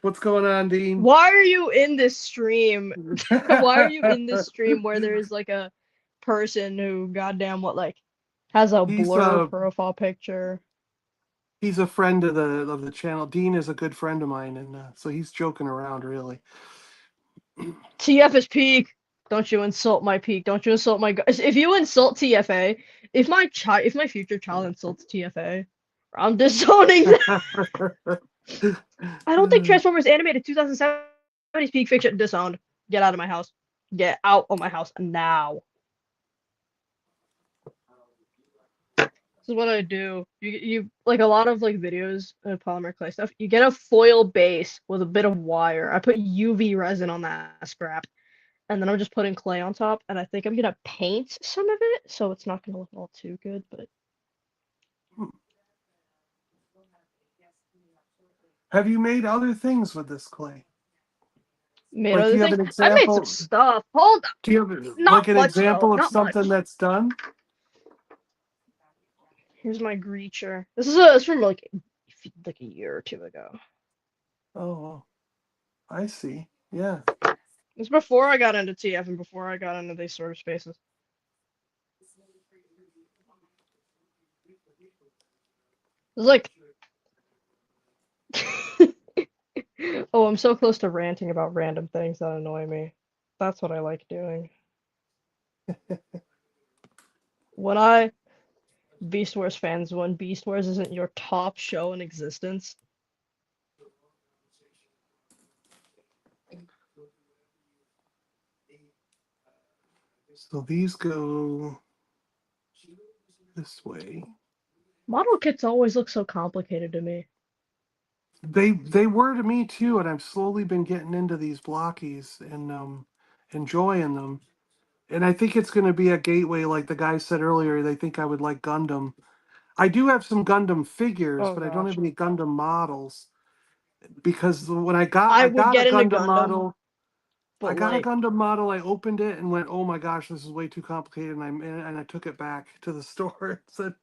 What's going on, Dean? Why are you in this stream? Why are you in this stream where there's like a person who goddamn what like has a He's blur a profile picture? he's a friend of the channel. Dean is a good friend of mine, and so he's joking around really. TF is peak. Don't you insult my peak. Don't you insult my if you insult TFA, if my future child insults TFA, I'm disowning them. I don't think Transformers animated 2007 is peak fiction. Disowned. Get out of my house. Get out of my house now. This is what I do. You like a lot of like videos of polymer clay stuff. You get a foil base with a bit of wire. I put UV resin on that scrap, and then I'm just putting clay on top. And I think I'm gonna paint some of it, so it's not gonna look all too good. But Have you made other things with this clay? made Like, do other you have things. an I made some example? stuff. Hold on. Do you have like Not an much though. example of Not much. something that's done? Here's my Greacher. It's from like a year or two ago. Oh, I see. Yeah. It's before I got into TF and before I got into these sort of spaces. It's like, oh, I'm so close to ranting about random things that annoy me. That's what I like doing. Beast Wars fans, when Beast Wars isn't your top show in existence, So these go this way. model kits always look so complicated to me. They were to me too, and I've slowly been getting into these blockies and enjoying them. And I think it's going to be a gateway, like the guy said earlier. They think I would like Gundam. I do have some Gundam figures, Oh but I don't gosh. have any Gundam models because when I I would got a get into Gundam Gundam, model, I but got a like, Gundam model. I opened it and went, "Oh my gosh, this is way too complicated," and I took it back to the store and said,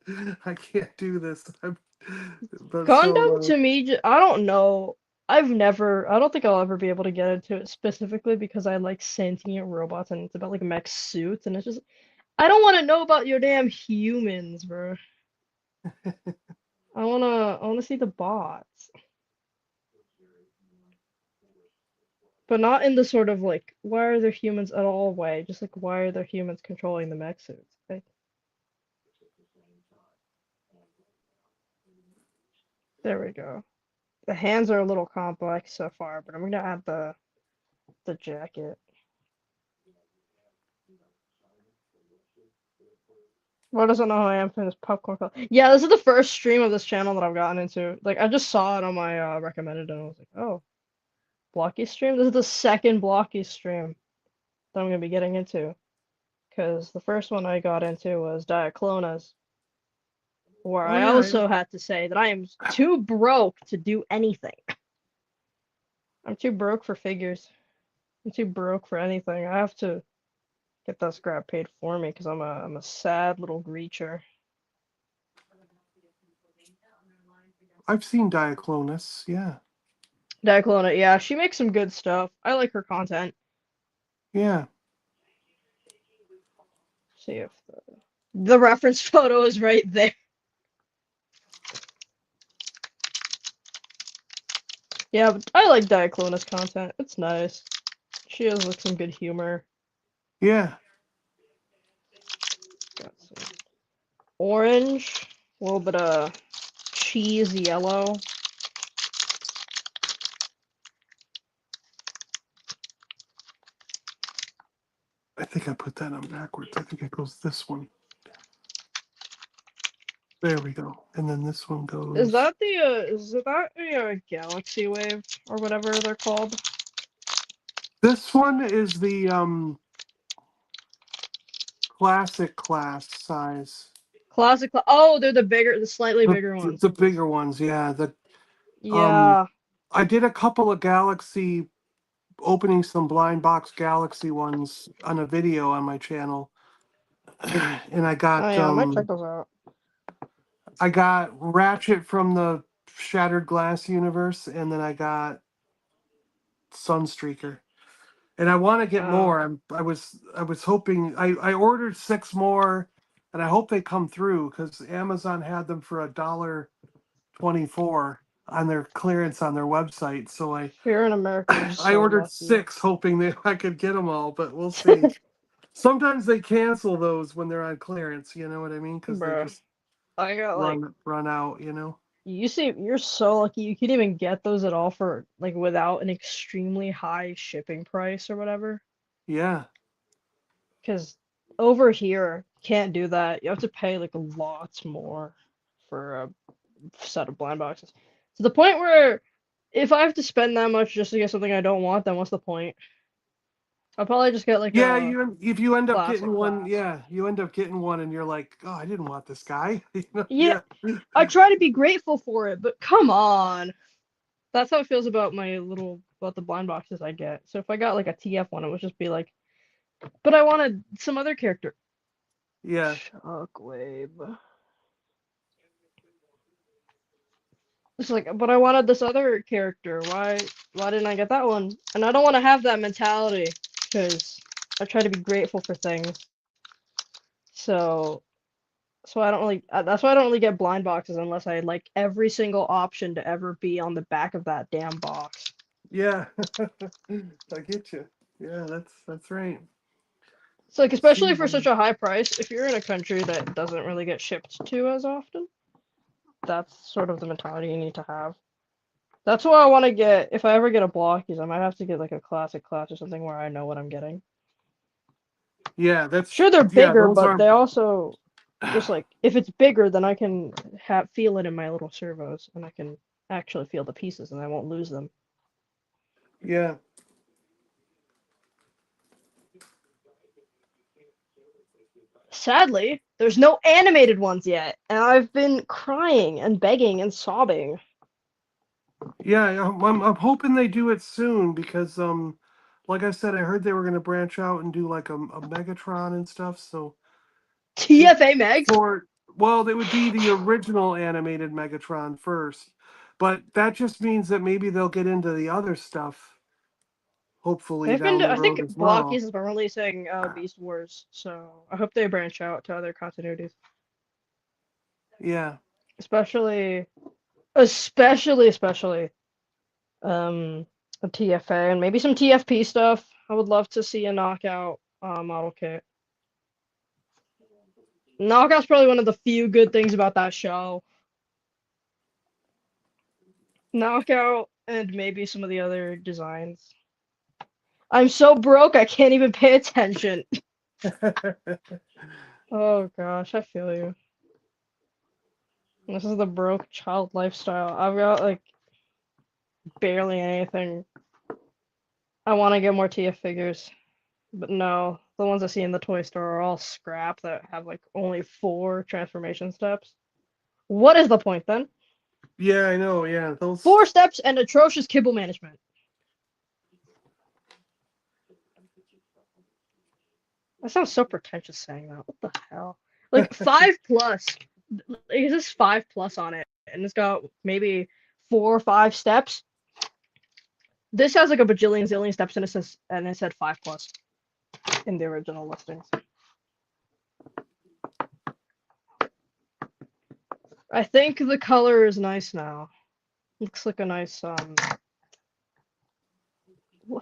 "I can't do this." But Gundam so to me, I don't know. I don't think I'll ever be able to get into it specifically because I like sentient robots and it's about like mech suits and it's just, I don't want to know about your damn humans, bro. I wanna see the bots. But not in the sort of like, why are there humans at all way? Just like, why are there humans controlling the mech suits? Okay? There we go. The hands are a little complex so far, but I'm gonna add the jacket. What doesn't know who I am from this popcorn club? Yeah, this is the first stream of this channel that I've gotten into. Like, I just saw it on my recommended, and I was like, oh, Blocky stream. This is the second Blocky stream that I'm gonna be getting into, because the first one I got into was Diaclonas, where oh I yeah, also had to say that I am too broke to do anything. I'm too broke for figures. I'm too broke for anything. I have to get that scrap paid for me because I'm a sad little creature. I've seen Diaclonus. Yeah, Diaclona, yeah, she makes some good stuff. I like her content. yeah. See if the reference photo is right there. Yeah, but I like Diaclona's content. It's nice. She has like some good humor. Yeah. Got some orange, a little bit of cheese yellow. I think I put that on backwards. I think it goes this one. There we go. And then this one goes. Is that a Galaxy Wave or whatever they're called? This one is the classic class size. Oh, they're the slightly bigger ones. The bigger ones, yeah. Yeah. I did a couple of Galaxy opening some blind box Galaxy ones on a video on my channel. And I Oh got yeah, I might check those out. I got Ratchet from the Shattered Glass universe, and then I got Sunstreaker. And I want to get more. I was hoping I ordered 6 more, and I hope they come through because Amazon had them for $1.24 on their clearance on their website. So Here in America, you're I so ordered lucky. 6, hoping that I could get them all, but we'll see. Sometimes they cancel those when they're on clearance. You know what I mean? Because they Bruh. just I got like run out. You know? you're so lucky you can even get those at all for like without an extremely high shipping price or whatever. Yeah. Because over here, can't do that. You have to pay like lots more for a set of blind boxes. To the point where if I have to spend that much just to get something I don't want, then what's the point? I'll probably just get like Yeah, a if you end up classic getting one, class. yeah, you end up getting one, and you're like, oh, I didn't want this guy. You know? Yeah, I try to be grateful for it, but come on. That's how it feels about about the blind boxes I get. So if I got like a TF one, it would just be like, but I wanted some other character. Yeah, Shockwave. It's like, but I wanted this other character. Why didn't I get that one? And I don't want to have that mentality because I try to be grateful for things. So I don't really that's why I don't really get blind boxes unless I like every single option to ever be on the back of that damn box. yeah, I get you. Yeah, that's right. It's like Let's see. especially for such a high price, if you're in a country that doesn't really get shipped to as often, that's sort of the mentality you need to have. That's why I want to get, if I ever get a Blockies, I might have to get like a classic class or something where I know what I'm getting. Yeah, Sure, they're yeah. bigger, Those but are they also just like if it's bigger, then I can feel it in my little servos, and I can actually feel the pieces, and I won't lose them. yeah. Sadly, there's no animated ones yet, and I've been crying and begging and sobbing. Yeah, I'm hoping they do it soon because like I said, I heard they were going to branch out and do like a Megatron and stuff. So it TFA Megs? for well, they would be the original animated Megatron first, but that just means that maybe they'll get into the other stuff. Hopefully down the I think road as Blockies well. has been releasing Beast Wars, so I hope they branch out to other continuities. Yeah, Especially um a TFA and maybe some TFP stuff. I would love to see a knockout model kit. Knockout's probably one of the few good things about that show. Knockout and maybe some of the other designs. I'm so broke I can't even pay attention. Oh gosh, I feel you. This is the broke child lifestyle. I've got like barely anything. I want to get more TF figures, but no, the ones I see in the toy store are all scrap that have like only 4 transformation steps. What is the point then? yeah, I know. Yeah, those. 4 steps and atrocious kibble management. That sounds so pretentious saying that. What the hell? Like 5 plus. It says 5 plus on it, and it's got maybe 4 or 5 steps. This has like a bajillion zillion steps, and it said 5 plus in the original listings. I think the color is nice now. Looks like a nice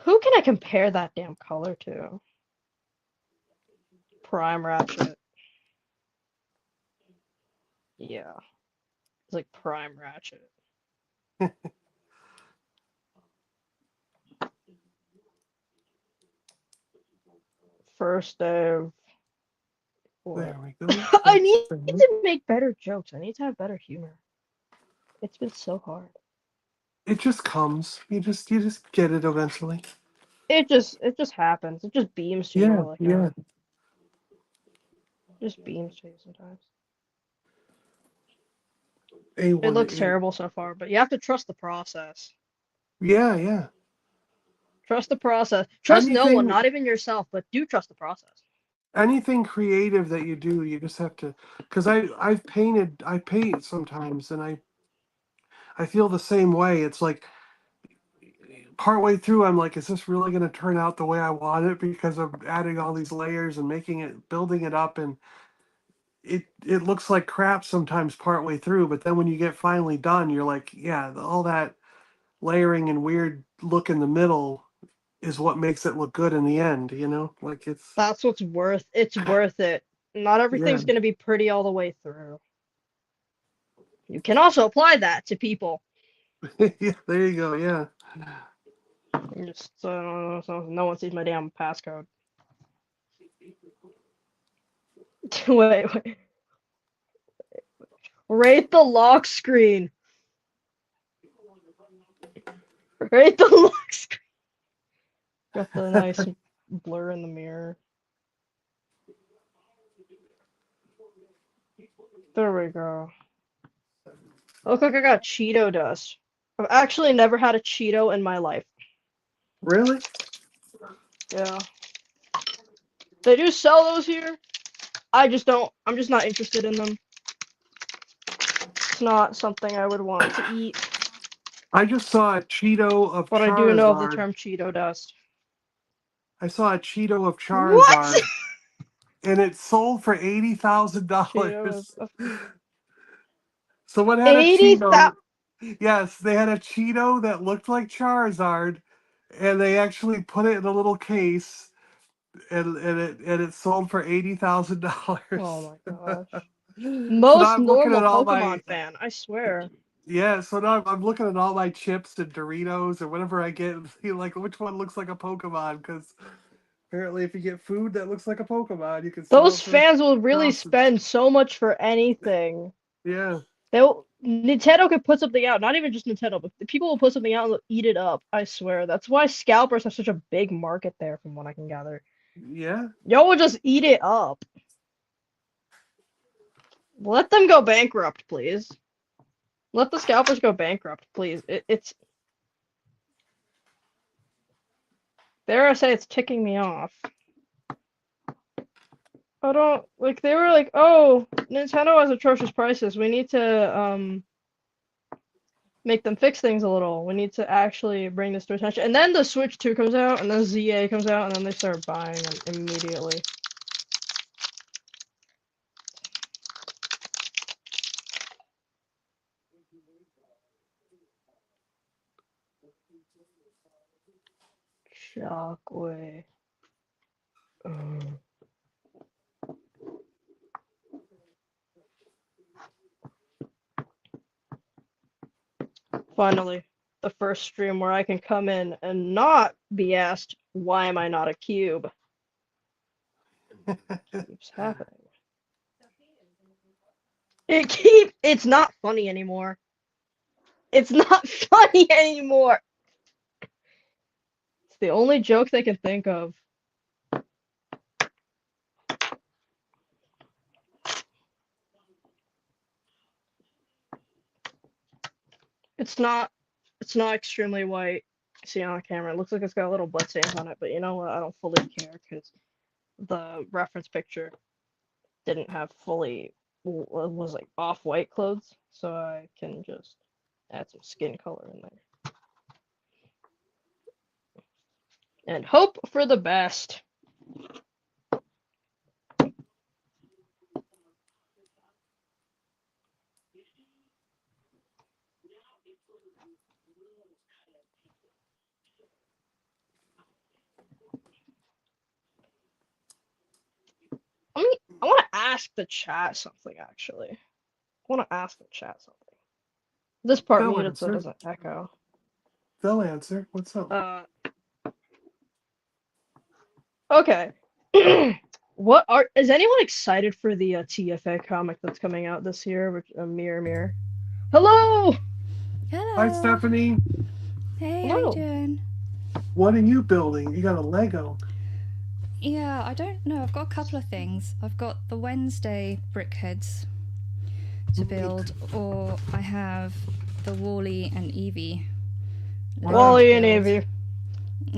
Who can I compare that damn color to? Prime Ratchet. Yeah, it's like Prime Ratchet. First day of what? There we go. I That's need better. to make better jokes. I need to have better humor. It's been so hard. It just comes. You just get it eventually. It just happens. It just beams to you Yeah, like yeah. just beams to you sometimes. It looks A1A. terrible so far, but you have to trust the process. Yeah, yeah. Trust the process. Trust no one, Anything not even yourself, but do trust the process. anything creative that you do, you just have to, because I paint sometimes, and I feel the same way. It's like partway through, I'm like, is this really going to turn out the way I want it? Because I'm adding all these layers and building it up, and it looks like crap sometimes partway through. But then when you get finally done, you're like, yeah, all that layering and weird look in the middle is what makes it look good in the end. Like That's what's it's worth it. Not yeah, everything's gonna be pretty all the way through. You can also apply that to people. yeah. There you go. Yeah. Just so no one sees my damn passcode. Wait. Rate the lock screen. Rate the lock screen. Got the nice blur in the mirror. There we go. Look like I got Cheeto dust. I've actually never had a Cheeto in my life. Really? Yeah. They do sell those here. I'm just not interested in them. It's not something I would want to eat. I just saw a Cheeto of But I do know of the Charizard. term Cheeto dust. I saw a Cheeto of What? Charizard, and it sold for Cheeto $80,000. of Someone had a 80,000. Cheeto. Yes, they had a Cheeto that looked like Charizard, and they actually put it in a little case, and it sold for $80,000. Oh my gosh. So now Most I'm looking normal at all my Pokemon fan, I swear. yeah. So now I'm looking at all my chips and Doritos or whatever I get, and see like which one looks like a Pokemon. Because apparently, if you get food that looks like a Pokemon, you can sell Those it for fans will really thousands. spend so much for anything. Yeah, Nintendo could put something out, not even just Nintendo, but people will put something out and they'll eat it up. I swear. That's why scalpers have such a big market there, from what I can gather. yeah. Y'all will just eat it up. Let them go bankrupt, please. Let the scalpers go bankrupt, please. It's dare I say it's ticking me off. I don't like they were like, oh, Nintendo has atrocious prices. We need to make them fix things a little. We need to actually bring this to attention. And then the Switch 2 comes out, and then ZA comes out, and then they start buying them immediately. Shockwave. Finally, the first stream where I can come in and not be asked, why am I not a cube? Keeps happening. It's not funny anymore. It's not funny anymore. It's the only joke they can think of. It's not extremely white. See on camera, it looks like it's got little blood stains on it, but you know what? I don't fully care because the reference picture didn't have fully was like off-white clothes, so I can just add some skin color in there and hope for the best. ask the chat something, actually. I want to ask the chat something. This part They'll muted so it answer. doesn't echo. They'll answer. What's up? Okay. Is anyone excited for the TFA comic that's coming out this year? Which Mirror Mirror. Hello. Hello. Hi, Stephanie. Hey, how Hello. you doing? What are you building? You got a Lego. Yeah, I don't know. I've got a couple of things. I've got the Wednesday brickheads to build, or I have the Wally and Evie. Lego Wally to and build. Evie.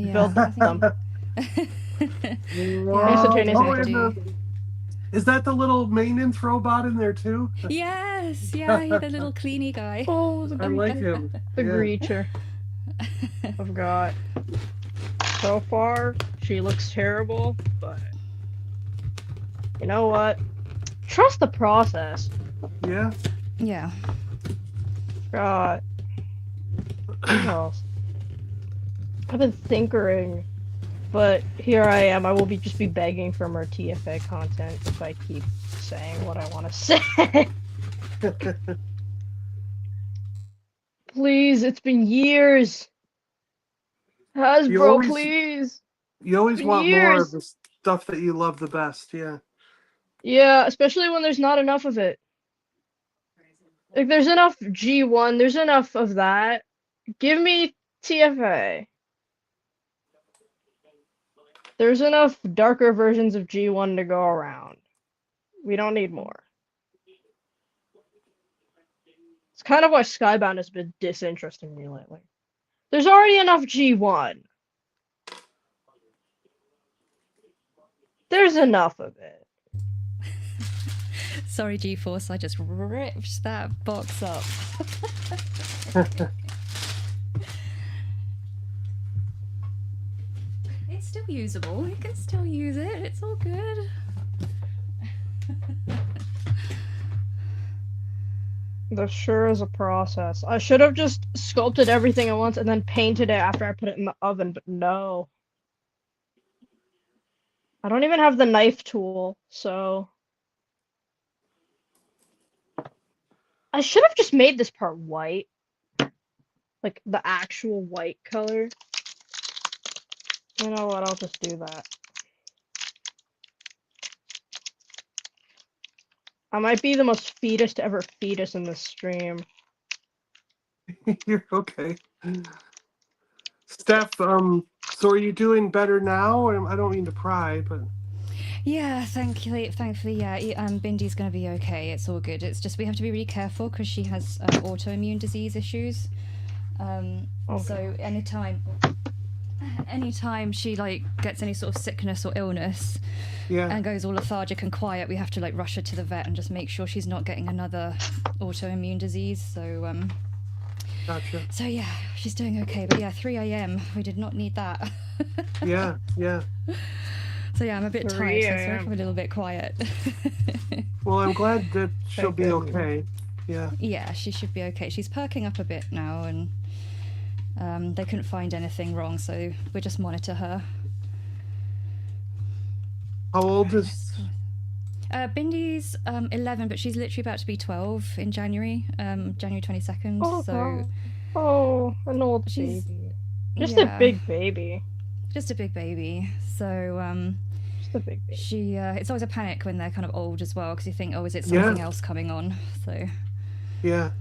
Yeah, Build I think them. Wow. Instantaneous Oh, answer. and is that the little maintenance robot in there too? Yes, yeah, he's the little cleany guy. Oh, I like him. the Yeah. Greacher. I've got. So far, she looks terrible, but you know what? Trust the process. Yeah. Yeah. God. What else? I've been thinkering, but here I am. I will just be begging for more TFA content if I keep saying what I want to say. Please, it's been years. Hasbro, please. You always Been want more years. of the stuff that you love the best. Yeah. Yeah, especially when there's not enough of it. Like, there's enough G1, there's enough of that. Give me TFA. There's enough darker versions of G1 to go around. We don't need more. It's kind of why Skybound has been disinteresting me lately. There's already enough G1. There's enough of it. Sorry, G-Force, I just ripped that box up. It's still usable. You can still use it. It's all good. There sure is a process. I should have just sculpted everything at once and then painted it after I put it in the oven, but no. I don't even have the knife tool, so... I should have just made this part white. Like, the actual white color. You know what, I'll just do that. I might be the most fetus to ever fetus in this stream. You're okay. Steph, so are you doing better now? I don't mean to pry, but Yeah, thankfully, yeah. Bindy's gonna be okay. It's all good. It's just we have to be really careful because she has autoimmune disease issues. So anytime she like gets any sort of sickness or illness yeah. and goes all lethargic and quiet, we have to like rush her to the vet and just make sure she's not getting another autoimmune disease. So Gotcha. so yeah, she's doing okay. But yeah, 3 a.m. We did not need that. Yeah, yeah. So yeah, I'm a bit 3 tired, so sorry if a.m.. I'm a little bit quiet. Well, I'm glad that she'll Thank be goodness. okay. Yeah. Yeah, she should be okay. She's perking up a bit now, and they couldn't find anything wrong, so we just monitor her. How old is? Bindy's 11, but she's literally about to be 12 in January, January 22nd. Oh, so wow. Oh, an old She's- baby. Just yeah, a big baby. just a big baby. So Just a big baby. she, it's always a panic when they're kind of old as well, because you think, oh, is it something Yeah. else coming on? So. Yeah.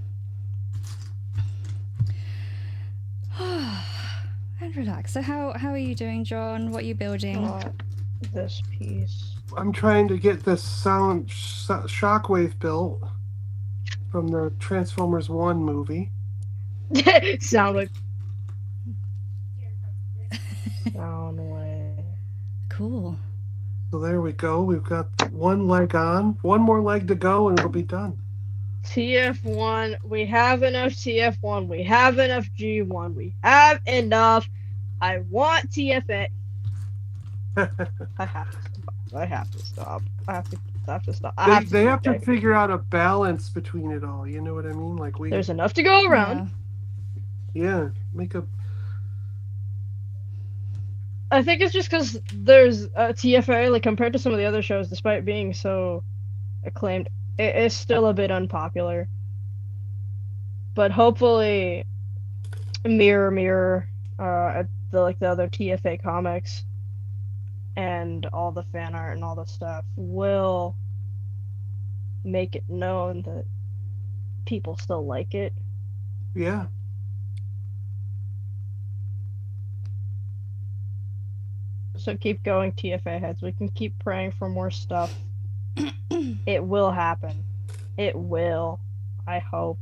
And relax. So how are you doing, John? What are you building? This piece. I'm trying to get this Shockwave built from the Transformers 1 movie. Soundwave. Soundwave. Cool. So there we go. We've got one leg on, one more leg to go, and it'll be done. TF1. We have enough TF1. We have enough G1. We have enough. I want TFA. I have to stop. I have to stop. I have to stop. They have to figure out a balance between it all. You know what I mean? Like There's enough to go around. yeah, make a. I think it's just because there's TFA, like compared to some of the other shows, despite being so acclaimed. It is still a bit unpopular, but hopefully, Mirror, at the other TFA comics, and all the fan art and all the stuff will make it known that people still like it. Yeah. So keep going, TFA heads. We can keep praying for more stuff. It will happen. It will. I hope.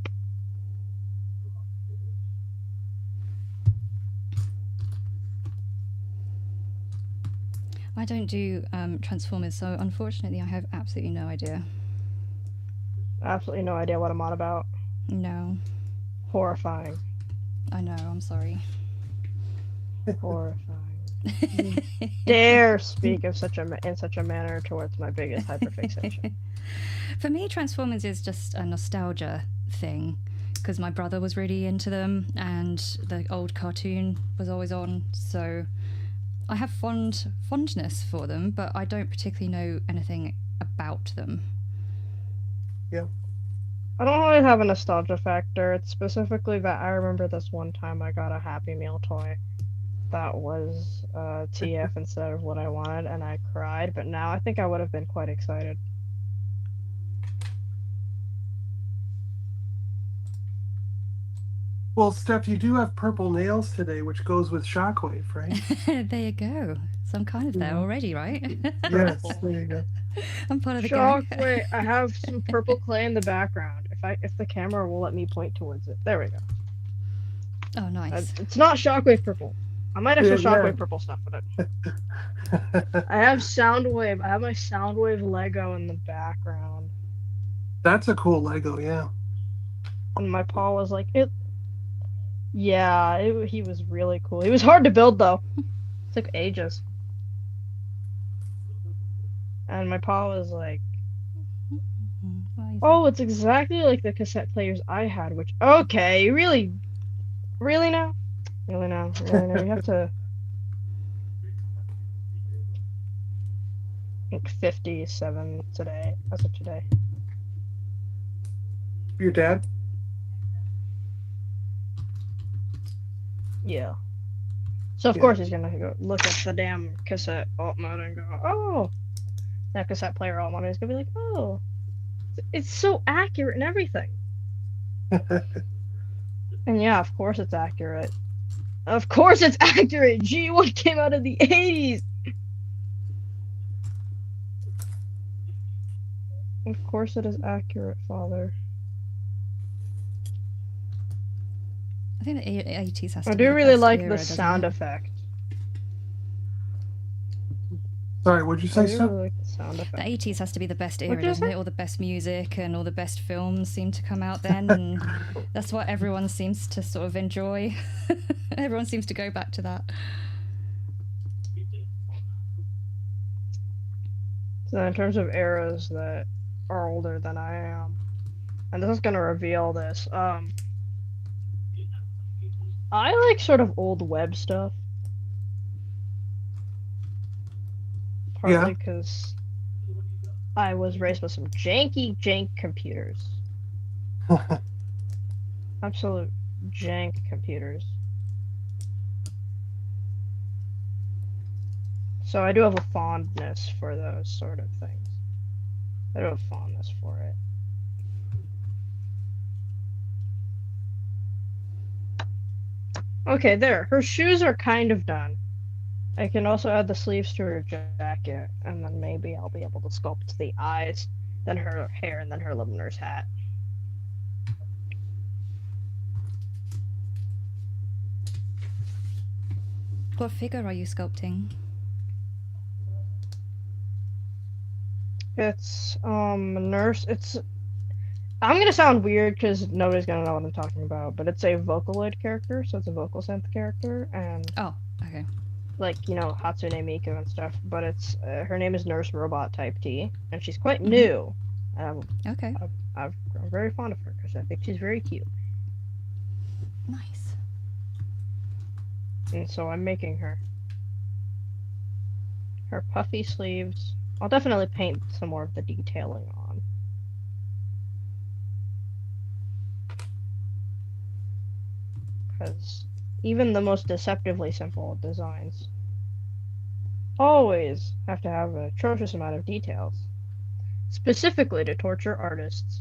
I don't do Transformers, so unfortunately I have absolutely no idea. Absolutely no idea what I'm on about. No, Horrifying. I know, I'm sorry. Horrifying. Dare speak of in such a manner towards my biggest hyperfixation. For me, Transformers is just a nostalgia thing, because my brother was really into them, and the old cartoon was always on, so I have fondness for them, but I don't particularly know anything about them. Yeah. I don't really have a nostalgia factor. It's specifically that I remember this one time I got a Happy Meal toy that was TF instead of what I wanted, and I cried, but now I think I would have been quite excited. Well, Steph, you do have purple nails today, which goes with Shockwave, right? There you go. So I'm kind of there already, right? Yes, there you go. I'm part of the gang. Shockwave. I have some purple clay in the background. If the camera will let me point towards it. There we go. Oh, nice. It's not Shockwave purple. I might have some Yeah, Shockwave yeah. purple stuff with it. I have Soundwave. I have my Soundwave Lego in the background. That's a cool Lego, yeah. And my paw was like, it. Yeah, he was really cool. He was hard to build though. It took ages. And my paw was like, oh, it's exactly like the cassette players I had, which, okay, really now? Really now? You have to think 57 today, as of today. Your dad? Yeah. So of Yeah. course he's gonna go look at the damn cassette alt mode and go, oh, that cassette player alt mode. He's gonna be like, oh, it's so accurate and everything. And yeah, of course it's accurate. Of course it's accurate. G1 came out in the 80s. Of course it is accurate, father. I think the 80s has to I be do the really best like era, the doesn't sound it? effect. Sorry, what'd you I say, do Steph? really like the sound The effect. 80s has to be the best What'd era, you doesn't say? it? All the best music and all the best films seem to come out then, and that's what everyone seems to sort of enjoy. Everyone seems to go back to that. So in terms of eras that are older than I am, and this is gonna reveal this, I like sort of old web stuff. Partly because I was raised with some jank computers. Absolute jank computers. So I do have a fondness for those sort of things. I do have a fondness for it. Okay, there. Her shoes are kind of done. I can also add the sleeves to her jacket, and then maybe I'll be able to sculpt the eyes, then her hair, and then her Luminer's hat. What figure are you sculpting? It's nurse. I'm gonna sound weird because nobody's gonna know what I'm talking about, but it's a Vocaloid character, so it's a vocal synth character, and Oh, okay. like, you know, Hatsune Miku and stuff. But it's her name is Nurse Robot Type T, and she's quite new. And Okay. I'm very fond of her because I think she's very cute, Nice. and so I'm making her. Her puffy sleeves. I'll definitely paint some more of the detailing on. because even the most deceptively simple designs always have to have an atrocious amount of details, specifically to torture artists.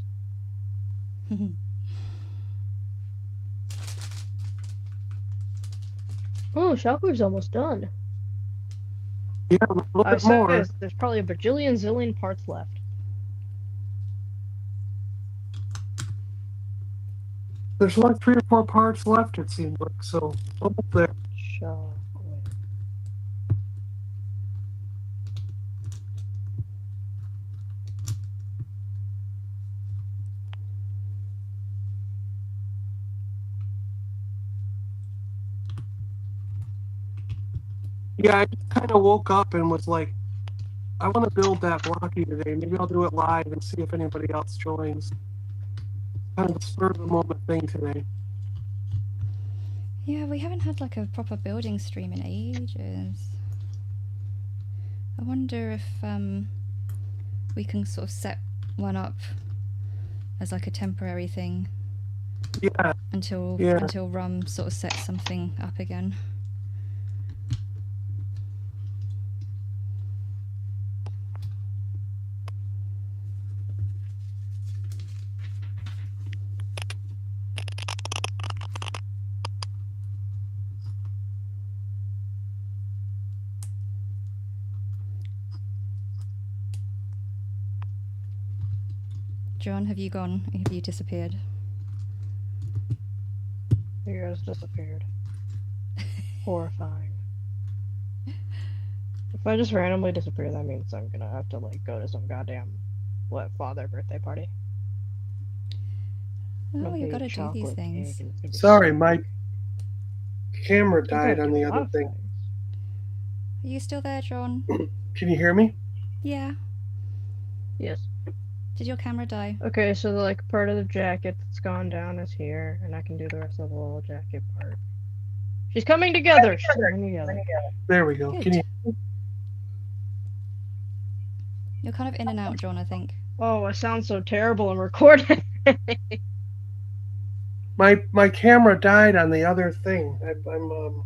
Oh, Shockwave's almost done. Yeah, a little I bit more. there's probably a bajillion zillion parts left. There's like 3 or 4 parts left, it seems like, so almost there. Shockwave. Yeah, I just kind of woke up and was like, I want to build that blocky today. Maybe I'll do it live and see if anybody else joins. Kind of a spur of the moment thing today. Yeah, we haven't had like a proper building stream in ages. I wonder if we can sort of set one up as like a temporary thing Yeah, until Yeah. until Rum sort of sets something up again. John, have you gone? Have you disappeared? You guys disappeared. Horrifying. If I just randomly disappear, that means I'm gonna have to like go to some goddamn father birthday party. Oh, you've got to do Chocolate these cake, things. and it's gonna be sorry, so my big. camera You gotta died on do the a lot other of thing. things. Are you still there, John? Can you hear me? Yeah. Yes. Did your camera die? Okay, so the like part of the jacket that's gone down is here, and I can do the rest of the little jacket part. She's coming together. She's coming together. There we go. Good. Can you? You're kind of in and out, John, I think. Oh, I sound so terrible in recording. My camera died on the other thing. I'm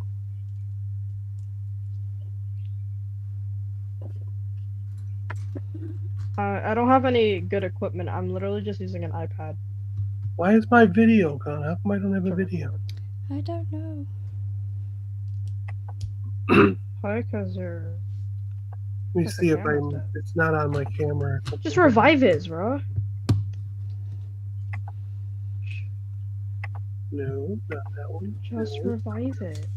I don't have any good equipment. I'm literally just using an iPad. Why is my video gone? How come I don't have a video? I don't know. Why? Because you're. Let me That's see the if camera's dead. it's not on my camera. Or something. Just revive it, bro. No, not that one. Just No. revive it.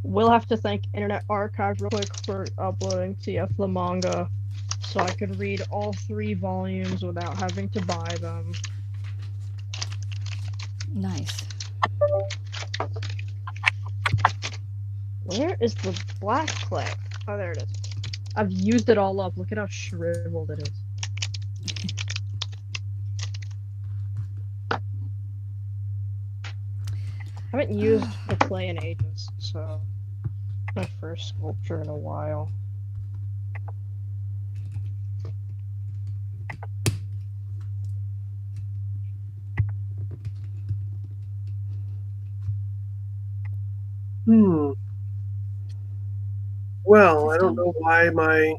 We'll have to thank Internet Archive real quick for uploading TF the manga, so I could read all 3 volumes without having to buy them. Nice. Where is the black clay? Oh, there it is. I've used it all up. Look at how shriveled it is. I haven't used the clay in ages, so my first sculpture in a while. Well, I don't System. know why my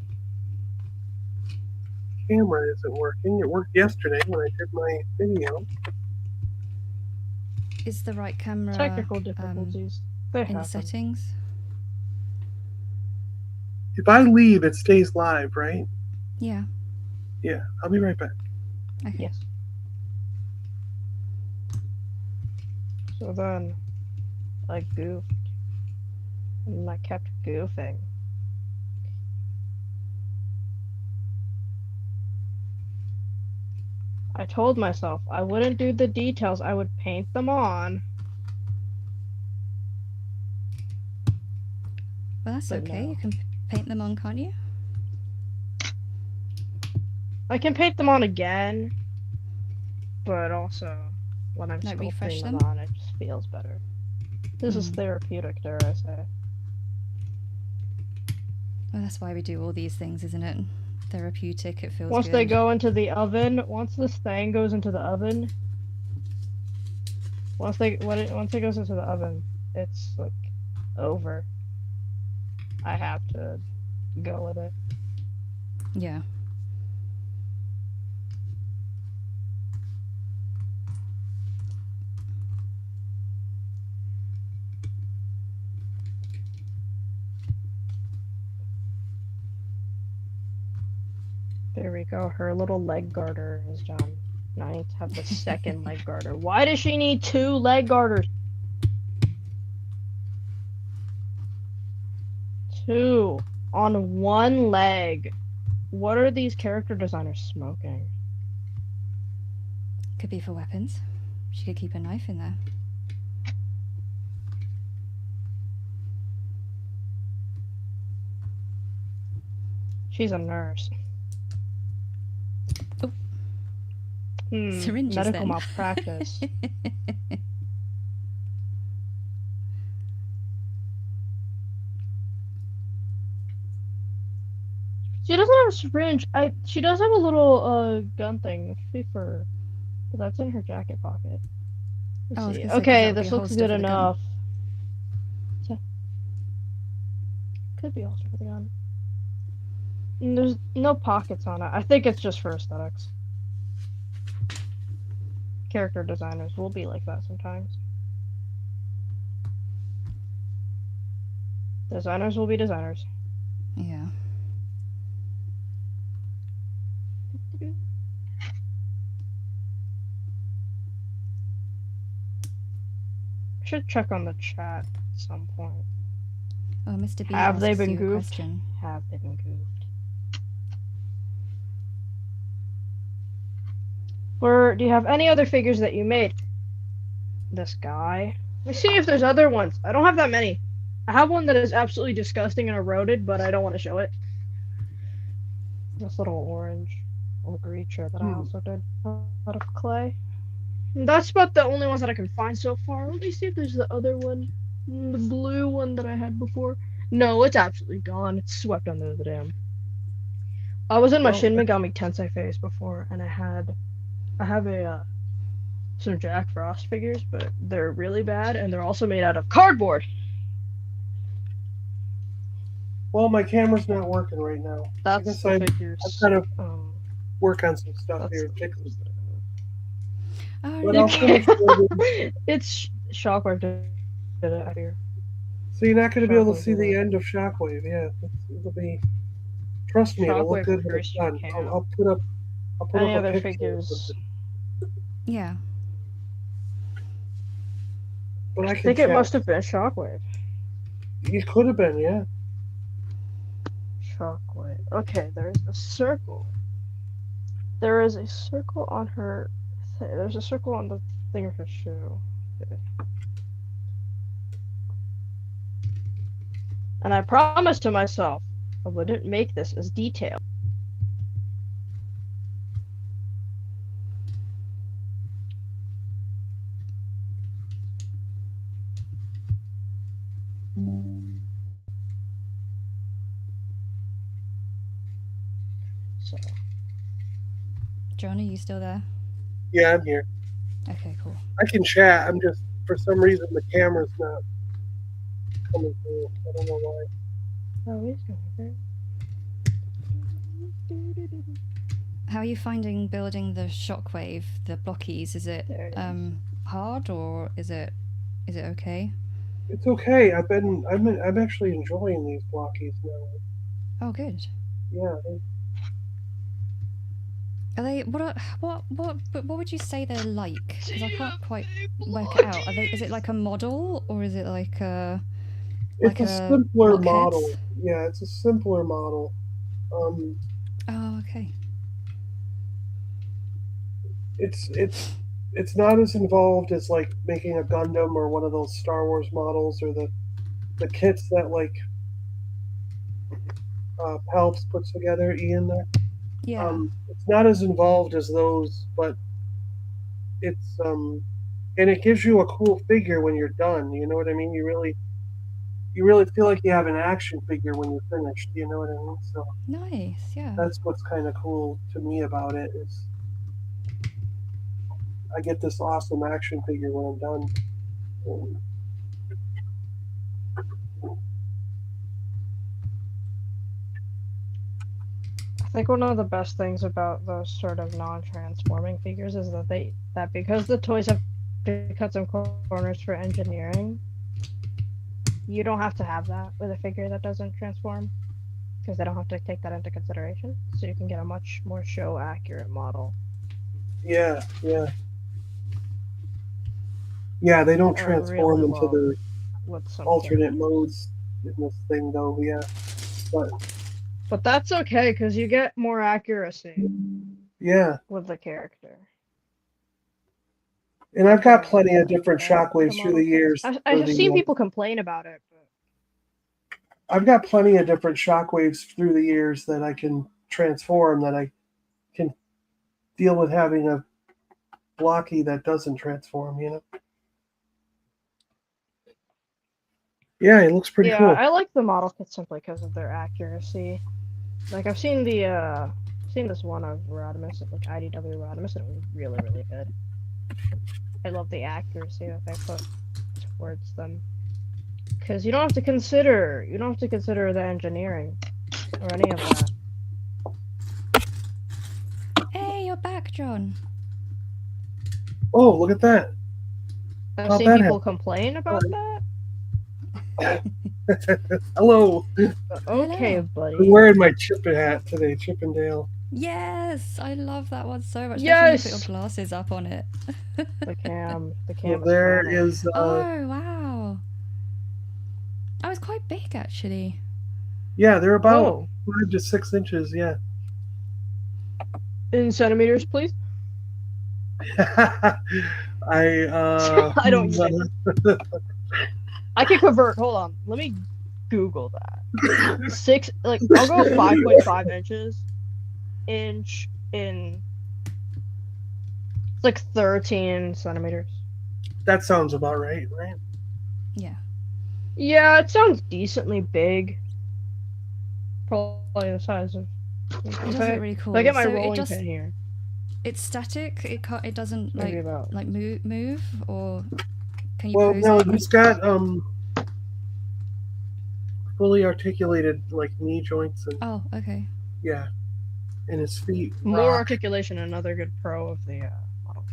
camera isn't working. It worked yesterday when I did my video. Is the right camera Technical difficulties. They in happen. settings? If I leave, it stays live, right? Yeah. Yeah, I'll be right back. Okay. Yes. So then, I goofed. And I kept goofing. I told myself I wouldn't do the details, I would paint them on. Well, that's But okay. no. You can paint them on, can't you? I can paint them on again, but also when I'm Like refresh sculpting them? them on, it just feels better. This is Hmm. therapeutic, dare I say. Well, that's why we do all these things, isn't it? Therapeutic, it feels Once good. they go into the oven, once this thing goes into the oven, once it goes into the oven, it's like over. I have to go with it. Yeah. There we go. Her little leg garter is done. Now I need to have the second leg garter. Why does she need 2 leg garters? 2 on 1 leg. What are these character designers smoking? Could be for weapons. She could keep a knife in there. She's a nurse. Oh. Syringes Medical then. malpractice. She doesn't have a syringe. She does have a little gun thing. It should be for, but that's in her jacket pocket. Oh, I was Let's see. gonna say, 'cause that Okay, would be this a looks holster good for the gun. enough. Could be also for the gun. And there's no pockets on it. I think it's just for aesthetics. Character designers will be like that sometimes. Designers will be designers. Yeah. I should check on the chat at some point. Oh, Mr. B Have they asks been you a goofed? question. Have they been goofed? Do you have any other figures that you made? This guy. Let me see if there's other ones. I don't have that many. I have one that is absolutely disgusting and eroded, but I don't want to show it. This little orange little creature that I also did out of clay. And that's about the only ones that I can find so far. Let me see if there's the other one. The blue one that I had before. No, it's absolutely gone. It's swept under the dam. I was in my Well, Shin Megami Tensei phase before, and I have some Jack Frost figures, but they're really bad, and they're also made out of cardboard. Well, my camera's not working right now. That's guess the I'm figures. kind of Um, work on some stuff that's here. the Fix figures. it. Oh, But no. I'll finish building. It's Shockwave did it out here. So you're not going to be able to Shockwave see did the it. end of Shockwave. Yeah, it'll be. Trust me, it'll look Shockwave good when figures it's you done. can. I'll put up. I'll put Any up a other picture. figures? Yeah. But I I can think it chat. must have been Shockwave. It could have been, yeah. Shockwave. Okay, there's a circle. There is a circle on her. There's a circle on the thing of her shoe. Okay. And I promised to myself I wouldn't make this as detailed. So, John, are you still there? Yeah, I'm here. Okay, cool. I can chat. I'm just, for some reason, the camera's not coming through. I don't know why. oh, he's going there. How are you finding building the Shockwave, the Blokees? Is it There it is. hard or is it okay? It's okay. I'm actually enjoying these blockies now. Oh, good. Yeah, Are they what would you say they're like? Because I can't quite work it out. Is it like a model or is it like a it's a simpler blockheads? model. Yeah, it's a simpler model. Oh, okay. It's not as involved as like making a Gundam or one of those Star Wars models or the kits that like Palps puts together. Ian there. Yeah. It's not as involved as those, but it's and it gives you a cool figure when you're done. You know what I mean? You really feel like you have an action figure when you're finished. You know what I mean? So Nice. Yeah. that's what's kind of cool to me about it is I get this awesome action figure when I'm done. I think one of the best things about those sort of non-transforming figures is that because the toys have to cut some corners for engineering, you don't have to have that with a figure that doesn't transform because they don't have to take that into consideration. So you can get a much more show accurate model. Yeah, yeah. Yeah, they don't I transform really into love the with some alternate characters. modes in this thing, though. Yeah, but But that's okay because you get more accuracy yeah, with the character. and I've That's what I got really plenty of like different about the shockwaves through model the kits. years. I For have seen the, people complain about it, but I've got plenty of different shockwaves through the years that I can transform. That I can deal with having a blocky that doesn't transform. You know. Yeah, it looks pretty yeah, cool. I like the model kits simply because of their accuracy. Like I've seen seen this one of Rodimus, like IDW Rodimus, and it was really, really good. I love the accuracy that they put towards them. Because you don't have to consider the engineering or any of that. Hey, you're back, John. Oh, look at that! I've How'd seen that people happen? complain about that. Hello. Okay, Hello. I'm buddy. wearing my Chippin hat today, Chippendale. Yes, I love that one so much. Especially when you put your Yes. glasses up on it. The cam Well, is there phenomenal. is. Oh wow. I was quite big actually. Yeah, they're about Oh, 5 to 6 inches. Yeah. in centimeters, please. I I don't use it. I can convert. Hold on. Let me Google that. I'll go 5.5 inches inch in it's like 13 centimeters. that sounds about right, right? Yeah. Yeah, it sounds decently big. Probably the size of It does look really if cool. I get my So it rolling just pin here, it's static. It doesn't maybe like about move or can you Well, pose no, it? he's got fully articulated like knee joints and Oh, okay. yeah, and his feet more rock. articulation. Another good pro of the model.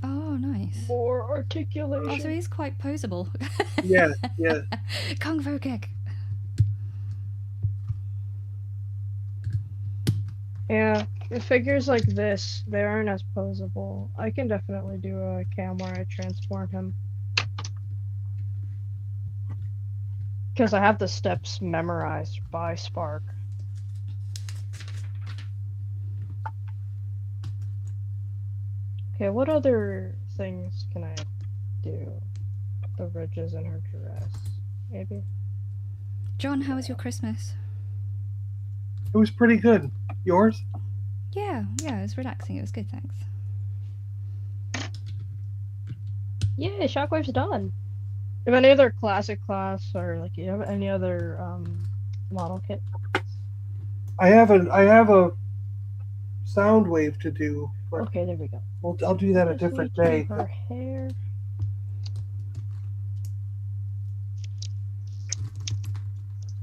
Oh, nice. More Oh, so articulation. he's quite poseable. Yeah, yeah. Kung Fu kick. Yeah, with figures like this, they aren't as posable. I can definitely do a cam where I transform him. Because I have the steps memorized by Spark. Okay, what other things can I do? The ridges in her dress, maybe? John, how was your Christmas? It was pretty good. Yours? Yeah, it was relaxing. It was good, thanks. Yeah, Shockwave's done. If any other classic class or like you have any other model kit? I have a Soundwave to do, but Okay, there we go. I'll do that a Just different need to day. her hair.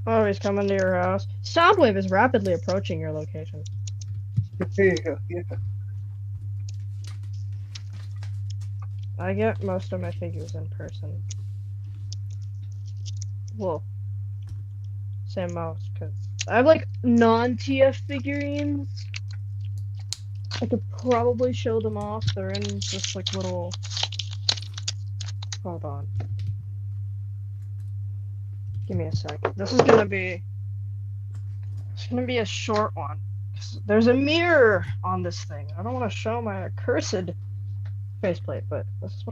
Oh, he's coming to your house. Soundwave is rapidly approaching your location. There you go. Yeah. I get most of my figures in person. Well, say most, because I have like non-TF figurines. I could probably show them off. They're in just like little. Hold on. Give me a sec. This is gonna be. It's gonna be a short one. There's a mirror on this thing. I don't want to show my accursed faceplate, but this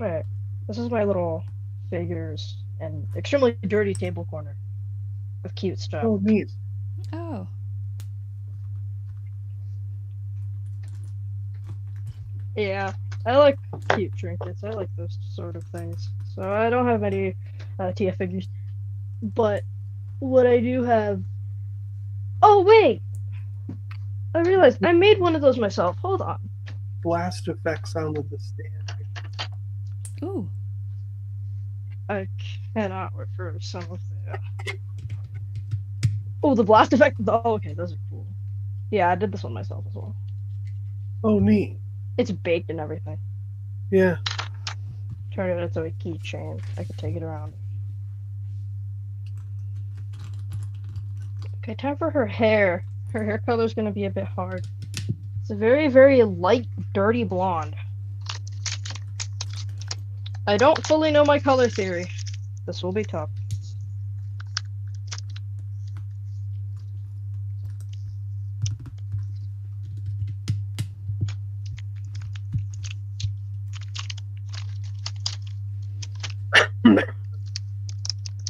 is my little figures and extremely dirty table corner. of cute stuff. Oh, neat. Oh. Yeah, I like cute trinkets. I like those sort of things. So I don't have any TF figures, but what I do have. Oh wait, I realized I made one of those myself. Hold on. Blast effect sound of the stand. Ooh. I cannot refer to some of the. Oh, the blast effect. Oh, okay, those are cool. Yeah, I did this one myself as well. Oh, neat. It's baked and everything. Yeah. Turn it into a keychain. I can take it around. Okay, time for her hair. Her hair color is gonna be a bit hard. It's a very, very light, dirty blonde. I don't fully know my color theory. This will be tough.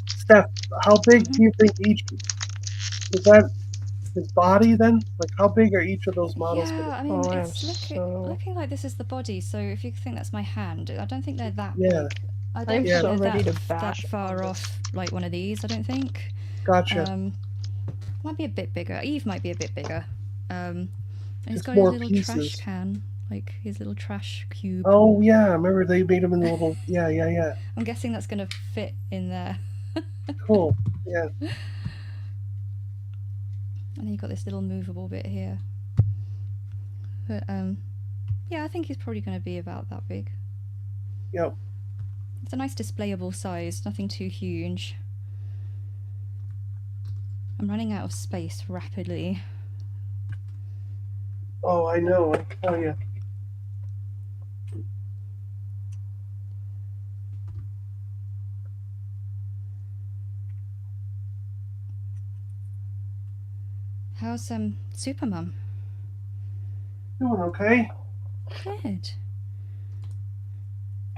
Steph, how big do you think each is that his body then? Like how big are each of those models Yeah, gonna I mean, Oh, I am it's so- looking like this is the body, so if you think that's my hand, I don't think they're that Yeah. big. I I'm don't Yeah. think so they're ready to that bash far on off like one of these, I don't think. Gotcha. Might be a bit bigger. Eve might be a bit bigger. And he's Just got more his little trash pieces. can, like his little trash cube. Oh yeah, I remember they made them in the little yeah. I'm guessing that's gonna fit in there. Cool. Yeah. And then you've got this little movable bit here. But yeah, I think he's probably going to be about that big. Yep. It's a nice displayable size, nothing too huge. I'm running out of space rapidly. Oh, I know. I tell you. How's Supermum? Doing okay. Good.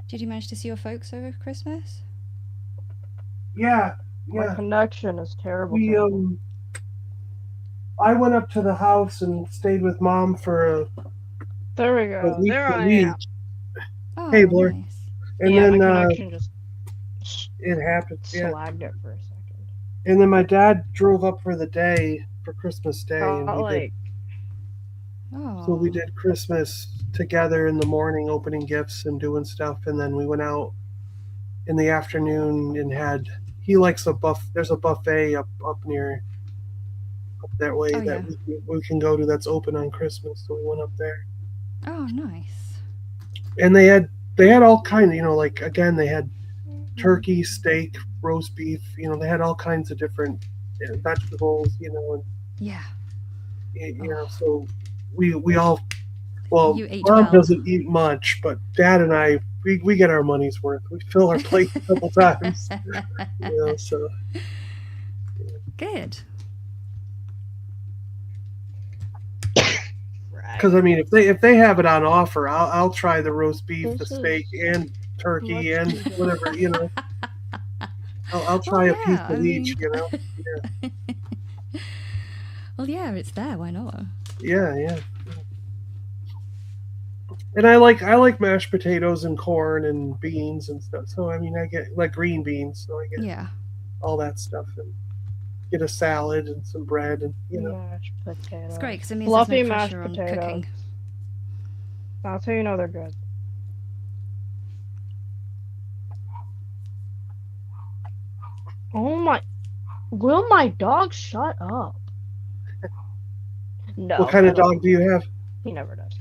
Did you manage to see your folks over Christmas? Yeah. My Yeah. connection is terrible. We terrible. I went up to the house and stayed with Mom for There we a go. week. There I am. Oh, Hey, Blur. nice. And Yeah, then my connection just it happened. Yeah. slagged it for a second. And then my dad drove up for the day for Christmas Day, and we did. Like, Oh. So we did Christmas together in the morning, opening gifts and doing stuff, and then we went out in the afternoon and had. He likes there's a buffet up near up that way Oh, that yeah. we can go to that's open on Christmas. So we went up there, Oh, nice. and they had all kind of like again they had turkey, steak, roast beef. They had all kinds of different vegetables. And Yeah. so we all. Well, You ate Mom well. doesn't eat much, but Dad and I, we get our money's worth. We fill our plate a couple times, so. Good. Because I mean, if they have it on offer, I'll try the roast beef, the This steak, is and turkey, much and easier. whatever. I'll try a piece yeah, of I each. mean- Well, yeah, it's there. Why not? Yeah. And I like mashed potatoes and corn and beans and stuff. So I mean, I get like green beans, so I get Yeah. all that stuff and get a salad and some bread and mashed potatoes. It's great because it means Fluffy there's no mashed pressure on potatoes. cooking. That's how you know they're good. Oh my! Will my dog shut up? No. What kind of I don't. dog do you have? He never does.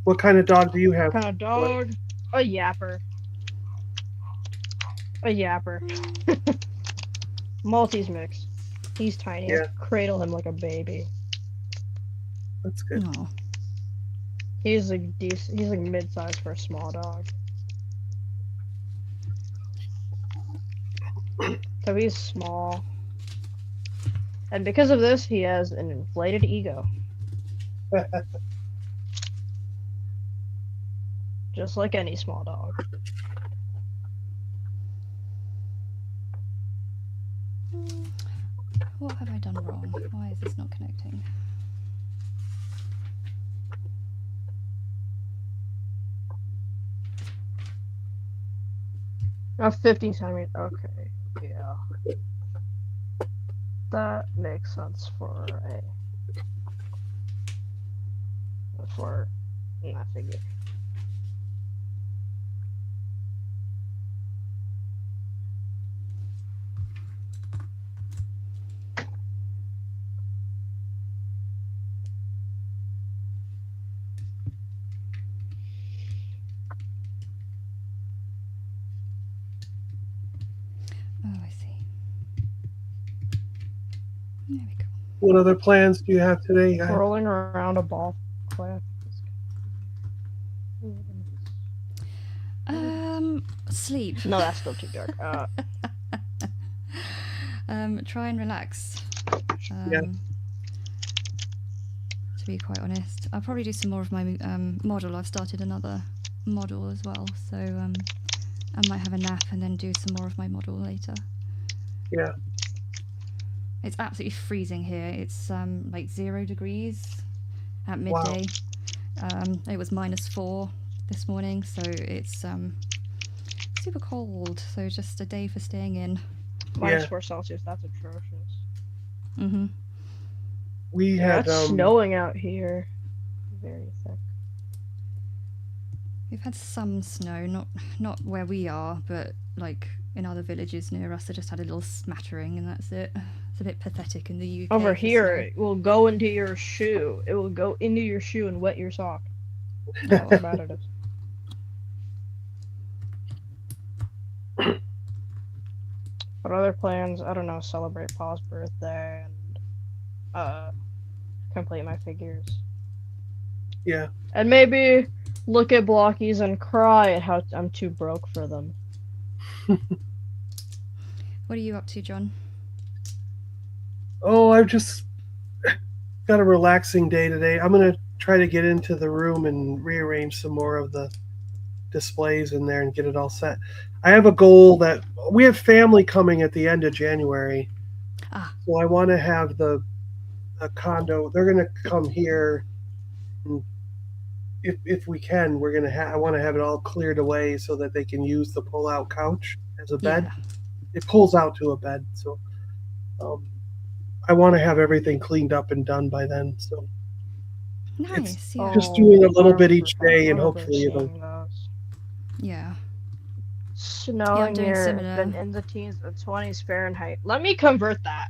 What kind of dog do you have? What kind of dog? A yapper. A yapper. Maltese mix. He's tiny. Yeah. I cradle him like a baby. That's good. Oh. He's like decent. He's like mid-sized for a small dog. So he's small. And because of this, he has an inflated ego. Just like any small dog. Hmm, what have I done wrong? Why is this not connecting? Oh, 15 centimeters. Okay, yeah. That makes sense for that figure. Oh, I see. There we go. What other plans do you have today? Rolling around a ball cliff. Sleep. No, that's still too dark. Try and relax. Yeah. To be quite honest, I'll probably do some more of my model. I've started another model as well, so I might have a nap and then do some more of my model later. Yeah. It's absolutely freezing here. It's like 0 degrees at midday. It was -4 this morning, so it's super cold. So just a day for staying in. -4 Celsius. That's atrocious. Mhm. We Yeah, had it's snowing out here. Very thick. We've had some snow, not where we are, but like in other villages near us. I just had a little smattering, and that's it. It's a bit pathetic in the UK. Over for here, snow. it will go into your shoe. It will go into your shoe and wet your sock. Oh, That's how bad it is. But other plans, I don't know, celebrate Paul's birthday and complete my figures. Yeah. And maybe look at Blockies and cry at how I'm too broke for them. What are you up to, John? Oh, I've just got a relaxing day today. I'm gonna try to get into the room and rearrange some more of the displays in there and get it all set. I have a goal that we have family coming at the end of January. Ah. So I want to have the condo. They're going to come here. And if we can, we're going to I want to have it all cleared away so that they can use the pull-out couch as a bed. Yeah. It pulls out to a bed. So I want to have everything cleaned up and done by then. So Nice. Yeah. just doing a little I bit each remember- day, and I remember hopefully it'll. seeing those. Yeah. Snowing doing here, similar. been in the teens and 20s Fahrenheit. Let me convert that.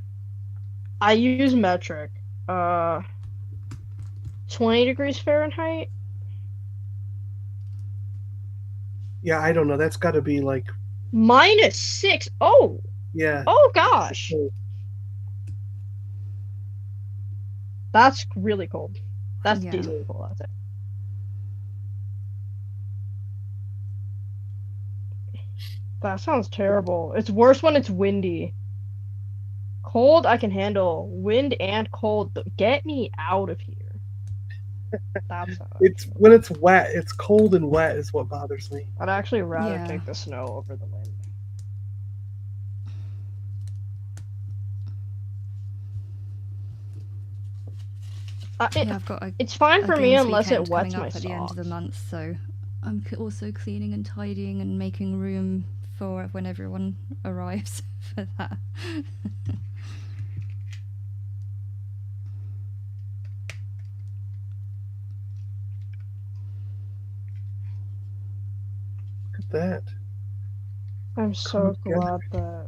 I use metric. 20 degrees Fahrenheit. Yeah, I don't know. That's got to be like. -6. Oh, Yeah. oh gosh. That's really cold. That's Yeah. decently cold, I'd say. That sounds terrible. It's worse when it's windy. Cold, I can handle. Wind and cold, get me out of here. That's how It's when it's wet. It's cold and wet is what bothers me. I'd actually rather Yeah. take the snow over the wind. Yeah, I've got a It's fine for me games unless it weekend wets coming my up at the end of the socks. month, so I'm also cleaning and tidying and making room for when everyone arrives for that. Look at that. I'm so together. glad that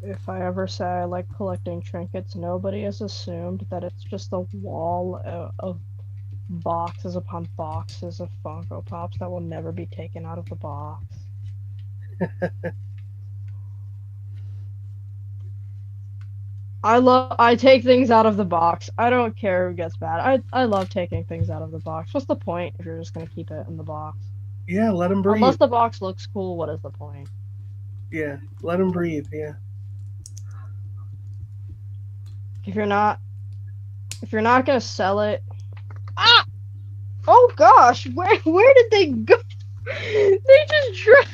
if I ever say I like collecting trinkets, nobody has assumed that it's just a wall of boxes upon boxes of Funko Pops that will never be taken out of the box. I take things out of the box. I don't care who gets mad. I love taking things out of the box. What's the point if you're just gonna keep it in the box? Yeah, let them breathe. Unless the box looks cool, what is the point? Yeah, let them breathe. Yeah. If you're not gonna sell it, ah, oh gosh, where did they go? They just dropped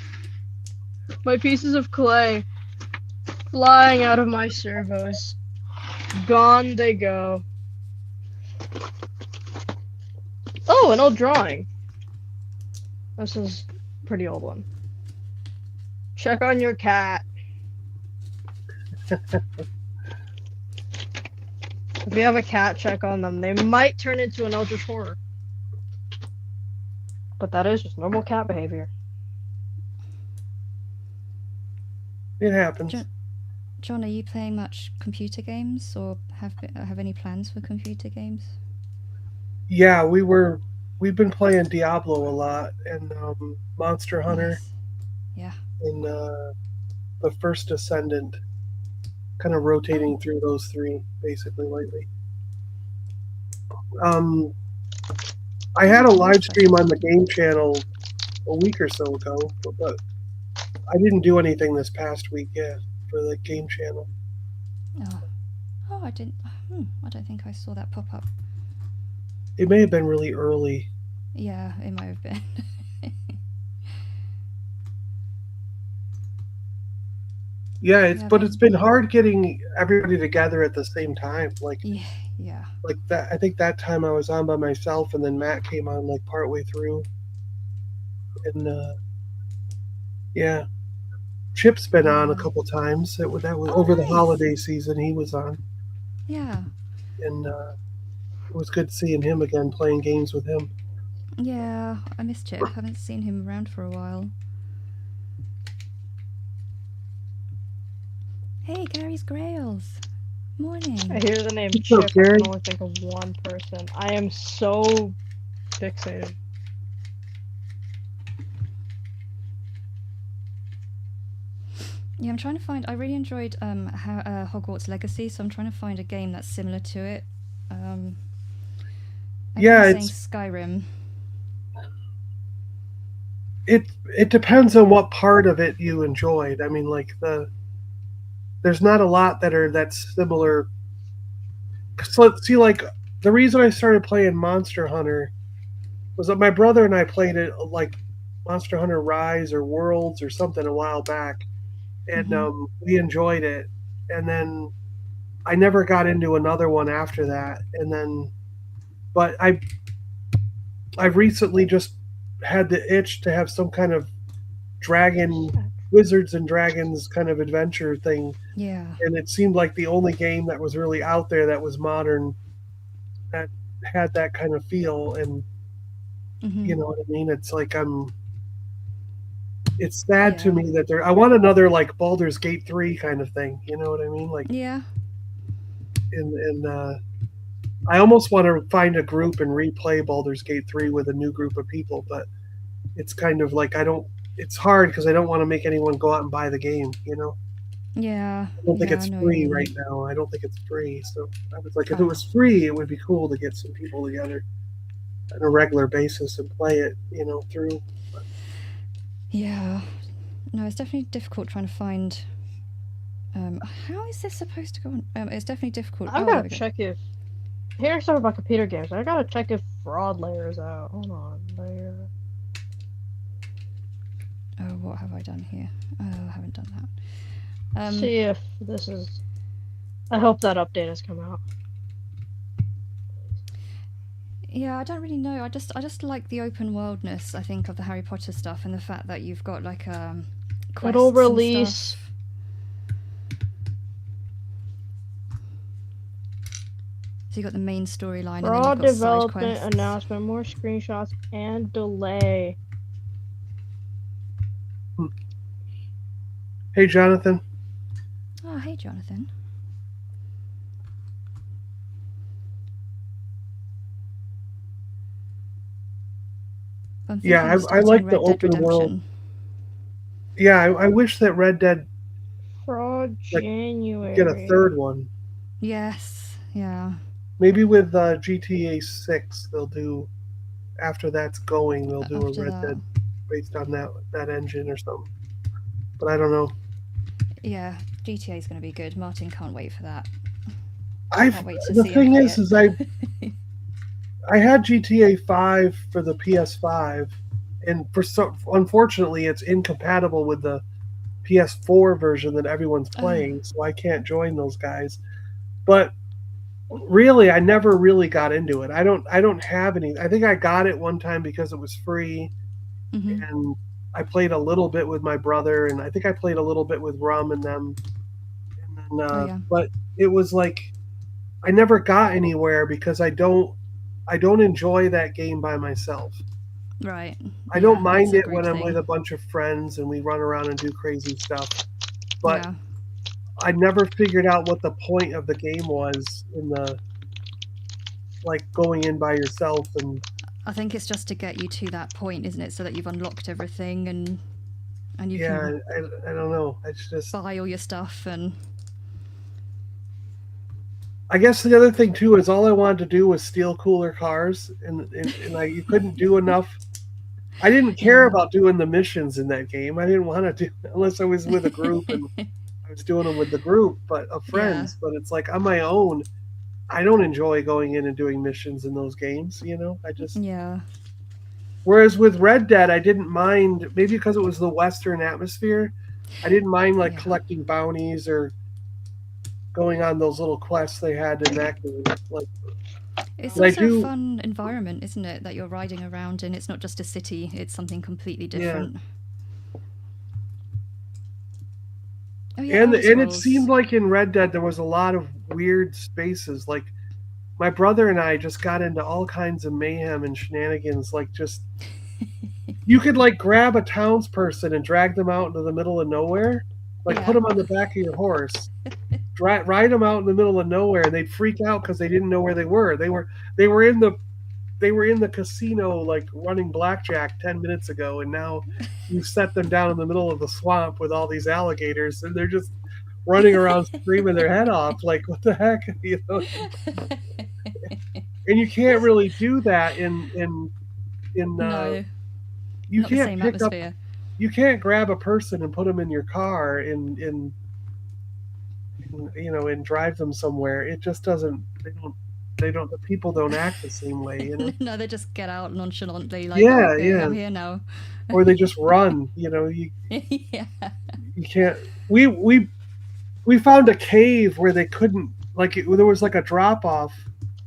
my pieces of clay. flying out of my servos. Gone they go. Oh, an old drawing. This is a pretty old one. Check on your cat. If you have a cat, check on them. They might turn into an eldritch horror. But that is just normal cat behavior. It happens. John, are you playing much computer games, or have any plans for computer games? Yeah, we've been playing Diablo a lot, and Monster Hunter, Nice. Yeah. and the First Ascendant. Kind of rotating through those three basically lately. I had a live stream on the game channel a week or so ago, but I didn't do anything this past week yet for the game channel. Oh, I didn't. I don't think I saw that pop up. It may have been really early. Yeah, it might have been. Yeah, Yeah, but it's been hard getting everybody together at the same time. Like Yeah. that. I think that time I was on by myself, and then Matt came on like partway through. And yeah, Chip's been on a couple times. That was over the nice. holiday season. He was on, Yeah. and it was good seeing him again, playing games with him. Yeah, I missed Chip. Haven't seen him around for a while. Hey, Gary's Grails. Morning. I hear the name What's Chip, up, I Gary? can only think of one person. I am so fixated. Yeah, I'm trying to find. I really enjoyed Hogwarts Legacy, so I'm trying to find a game that's similar to it. Yeah, everyone's saying Skyrim. It depends on what part of it you enjoyed. I mean, like there's not a lot that's similar. So let's see, like the reason I started playing Monster Hunter was that my brother and I played it like Monster Hunter Rise or Worlds or something a while back, and we enjoyed it. And then I never got into another one after that. And then, but I've recently just had the itch to have some kind of Wizards and Dragons kind of adventure thing. Yeah. And it seemed like the only game that was really out there that was modern that had that kind of feel. And you know what I mean? It's like it's sad to me that I want another like Baldur's Gate 3 kind of thing. You know what I mean? Like, yeah. And I almost want to find a group and replay Baldur's Gate 3 with a new group of people, but it's kind of like it's hard because I don't want to make anyone go out and buy the game, you know? Yeah. I don't think it's free right now. I don't think it's free. So I was like, if it was free, it would be cool to get some people together on a regular basis and play it, you know, through. But yeah. No, it's definitely difficult trying to find. How is this supposed to go on? It's definitely difficult. I gotta check if. Here's something about computer games. I gotta check if fraud layer is out. Hold on, layer. Oh, what have I done here? Oh, I haven't done that. See if this is. I hope that update has come out. Yeah, I don't really know. I just like the open worldness, I think, of the Harry Potter stuff, and the fact that you've got like quests It'll and release. stuff. So you got the main storyline. Fraud and then you've got development side quests. announcement, more screenshots, and delay. Hey, Jonathan. Oh, hey, Jonathan. Yeah, I like the open world. Yeah, I wish that Red Dead Fraud January. get a third one. Yes, yeah. Maybe with GTA 6, they'll do. After that's going, they'll do a Red Dead based on that engine or something. But I don't know. Yeah, GTA is going to be good. Martin can't wait for that. The thing is I had GTA 5 for the PS5, and unfortunately, it's incompatible with the PS4 version that everyone's playing, so I can't join those guys. But really, I never really got into it. I don't have any. I think I got it one time because it was free, Hmm. and I played a little bit with my brother, and I think I played a little bit with Rum and them. And then, Oh yeah. but it was like I never got anywhere because I don't enjoy that game by myself. Right. I don't Yeah, mind it's a it when group I'm with thing. a bunch of friends and we run around and do crazy stuff, but Yeah. I never figured out what the point of the game was in the like going in by yourself and I think it's just to get you to that point, isn't it? So that you've unlocked everything and you yeah, can I don't know. It's just buy all your stuff and I guess the other thing too is all I wanted to do was steal cooler cars and I you couldn't do enough. I didn't care yeah. about doing the missions in that game. I didn't want to do unless I was with a group and I was doing them with the group but of Yeah. friends. But it's like on my own, I don't enjoy going in and doing missions in those games. I just Yeah. whereas with Red Dead, I didn't mind maybe because it was the Western atmosphere. I didn't mind like Yeah. collecting bounties or going on those little quests they had in that game. Like It's but I also a do, fun environment, isn't it, that you're riding around in? It's not just a city, it's something completely yeah. different. Oh yeah, Elder And it seemed Scrolls. like in Red Dead there was a lot of weird spaces. Like my brother and I just got into all kinds of mayhem and shenanigans. Like just you could like grab a townsperson and drag them out into the middle of nowhere, like put Yeah. them on the back of your horse, ride them out in the middle of nowhere, and they'd freak out because they didn't know where they were. They were in the they were in the casino like running blackjack 10 minutes ago, and now you set them down in the middle of the swamp with all these alligators, and they're just running around screaming their head off. Like what the heck, And you can't really do that in No, you not the can't same pick up atmosphere. you can't grab a person and put them in your car and drive them somewhere. It just doesn't. They don't. The people don't act the same way. No, they just get out nonchalantly, like, oh, Yeah, okay, yeah. I'm here now. Or they just run. Yeah. You can't. We found a cave where they couldn't there was like a drop off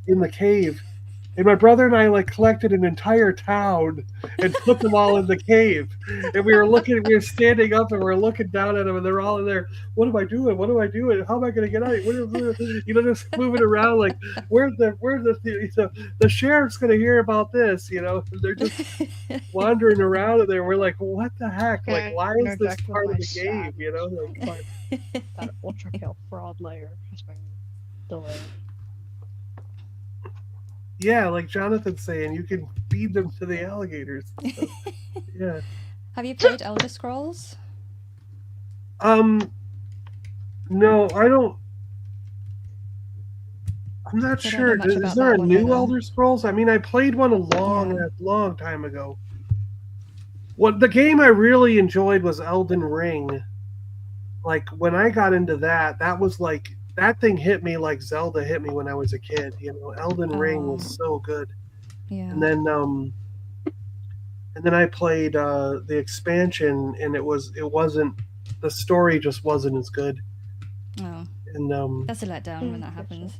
in the cave, and my brother and I like collected an entire town and put them all in the cave. And we were standing up and we were looking down at them, and they're all in there. What am I doing? What am I doing? How am I going to get out? Just moving around like, the sheriff's going to hear about this. They're just wandering around in there. We're like, what the heck? Can Like, I why is this interject with part of my the game? sadness? That ultra kill fraud layer has been delayed. Yeah, like Jonathan's saying, you can feed them to the alligators. So, yeah. Have you played Elder Scrolls? No, I don't. I'm not I don't know sure. much Is about there that a one new either. Elder Scrolls? I mean, I played one a long time ago. What the game I really enjoyed was Elden Ring. Like when I got into that, that was like that thing hit me like Zelda hit me when I was a kid. Elden Ring Oh, was so good. yeah. And then I played the expansion, and it wasn't the story just wasn't as good. Oh, And that's a letdown when that happens.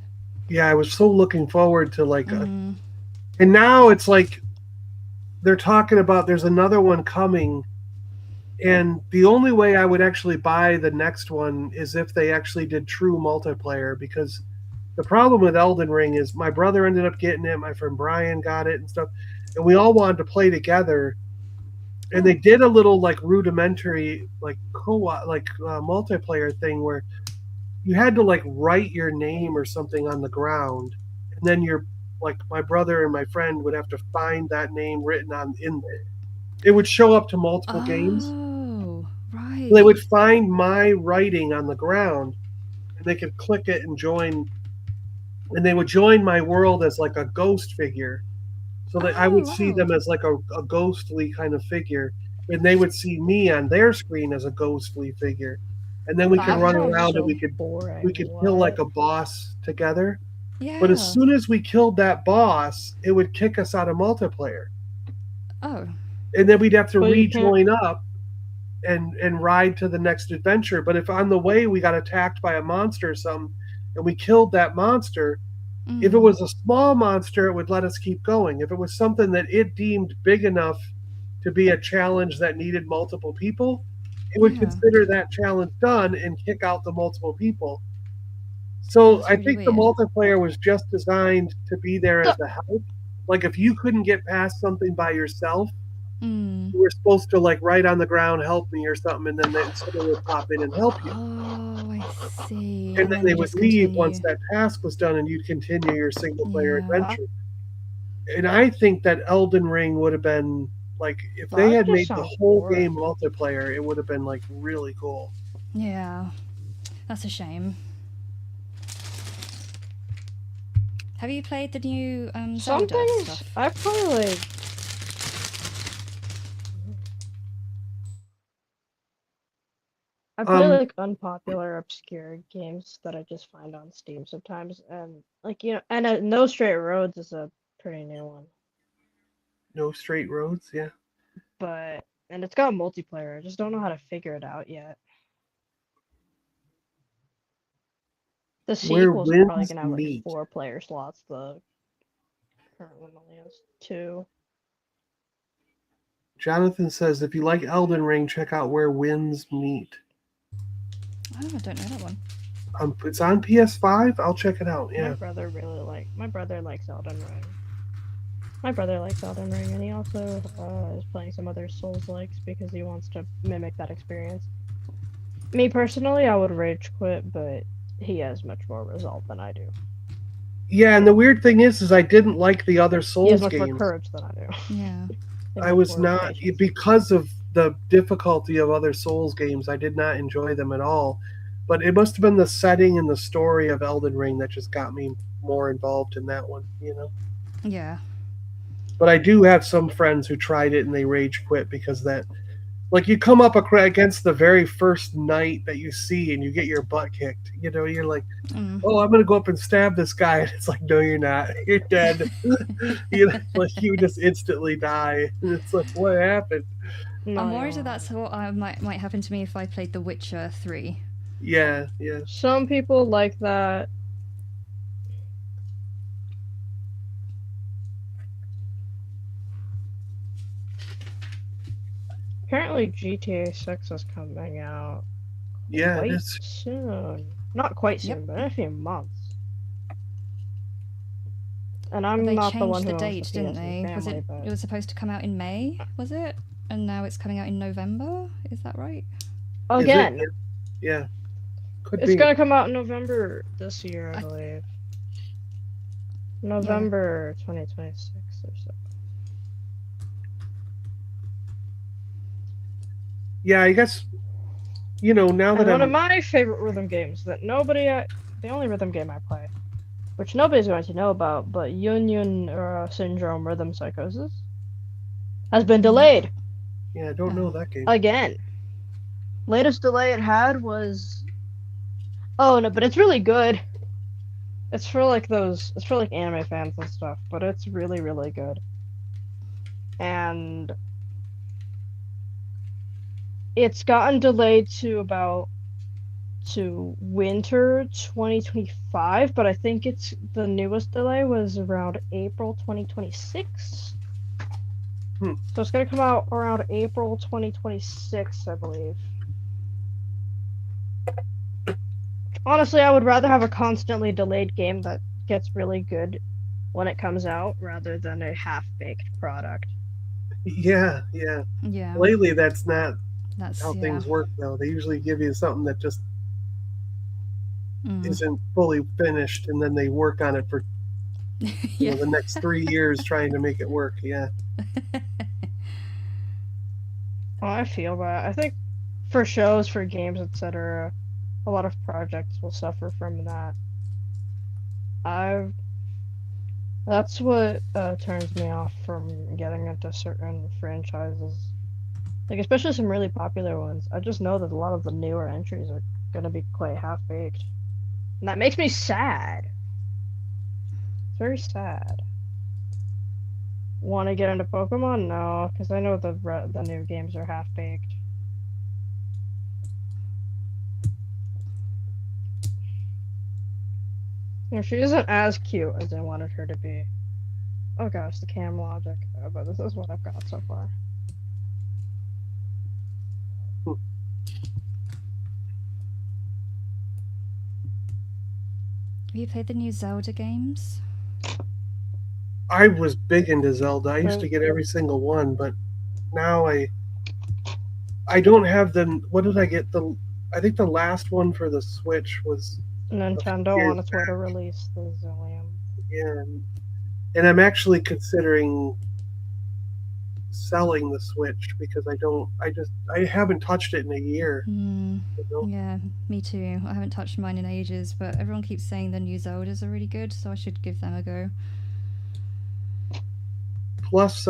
yeah, I was so looking forward to Mm. and now it's like they're talking about there's another one coming, and the only way I would actually buy the next one is if they actually did true multiplayer, because the problem with Elden Ring is my brother ended up getting it, my friend Brian got it and stuff, and we all wanted to play together. And they did a little like rudimentary like co-op multiplayer thing where you had to like write your name or something on the ground, and then my brother and my friend would have to find that name written on in there. It would show up to multiple games. Oh, right. They would find my writing on the ground, and they could click it and join, and they would join my world as like a ghost figure, so that I would see wow. them as like a ghostly kind of figure, and they would see me on their screen as a ghostly figure, and then we could That run sounds around so and we could boring. kill like a boss together. Yeah. But as soon as we killed that boss, it would kick us out of multiplayer, Oh, and then we'd have to But you can't- rejoin up. and ride to the next adventure. But if on the way we got attacked by a monster or something and we killed that monster, if it was a small monster, it would let us keep going. If it was something that it deemed big enough to be a challenge that needed multiple people, it would Yeah. consider that challenge done and kick out the multiple people. So That's I really think the weird. multiplayer was just designed to be there as a help. Like if you couldn't get past something by yourself, Mm. you were supposed to like right on the ground help me or something, and then someone would pop in and help you. Oh, I see. And then they you would just leave continue. once that task was done, and you'd continue your single player Yeah. adventure. And I think that Elden Ring would have been like if they That had just made the sounds whole boring. game multiplayer, it would have been like really cool. Yeah. That's a shame. Have you played the new Some Zelda things stuff? I play like. I play like unpopular, obscure games that I just find on Steam sometimes, and like and No Straight Roads is a pretty new one, No Straight Roads, yeah. and it's got multiplayer. I just don't know how to figure it out yet. The Where sequels are probably winds gonna have like meet. 4 player slots. The current one only has 2. Jonathan says if you like Elden Ring, check out Where Winds Meet. Oh, I don't know that one. It's on PS5. I'll check it out. My Yeah. brother likes Elden Ring. My brother likes Elden Ring, and he also is playing some other Souls-likes because he wants to mimic that experience. Me personally, I would rage quit, but he has much more resolve than I do. Yeah, and the weird thing is I didn't like the other He has Souls much more games. courage than I do. Yeah. He has I much was more not patience. because of the difficulty of other Souls games. I did not enjoy them at all. But it must have been the setting and the story of Elden Ring that just got me more involved in that one. Yeah. But I do have some friends who tried it and they rage quit because that, like, you come up against the very first knight that you see and you get your butt kicked. You're like, oh, I'm gonna go up and stab this guy, and it's like, no, you're not. You're dead. You just instantly die. And it's like, what happened? No, I'm you're worried that wrong. that's what might happen to me if I played The Witcher 3. Yeah. Some people like that. Apparently, GTA 6 is coming out Yeah, quite it's soon. Not quite soon, Yep. but in a few months. And I'm They not the one changed who the owns date, the didn't PS in they? the Was family, it? but It was supposed to come out in May, was it? And now it's coming out in November. Is that right? again, yeah. Could it's be. gonna come out in November this year, I I- believe. November 2026 or so. Yeah, I guess. Now And that one of I'm. my favorite rhythm games that the only rhythm game I play, which nobody's going to know about, but Union Syndrome Rhythm Psychosis has been delayed Yeah, I don't know that game. again. Latest delay it had was, oh no, but it's really good. It's for like anime fans and stuff, but it's really, really good. And it's gotten delayed to winter 2025, but I think the newest delay was around April 2026. So it's gonna come out around April 2026, I believe. Honestly, I would rather have a constantly delayed game that gets really good when it comes out rather than a half-baked product. Yeah. Yeah. Lately, that's not That's how things work, though. They usually give you something that just isn't fully finished, and then they work on it for Yeah. the next 3 years trying to make it work. Yeah. Oh, I feel that. I think for shows, for games, etc., a lot of projects will suffer from that. That's what turns me off from getting into certain franchises. Like, especially some really popular ones. I just know that a lot of the newer entries are gonna be quite half-baked. And that makes me sad. It's very sad. Want to get into Pokemon? No, because I know the new games are half-baked. No, she isn't as cute as I wanted her to be. Oh gosh, the cam logic. But this is what I've got so far. Have you played the new Zelda games? I was big into Zelda. I used to get every single one, but now I don't have the. What did I get? I think the last one for the Switch was Nintendo years on its way to release the Zillium. yeah, and I'm actually considering selling the Switch because I haven't touched it in a year. Hmm. You know? Yeah, me too. I haven't touched mine in ages, but everyone keeps saying the new Zeldas are really good, so I should give them a go. Plus,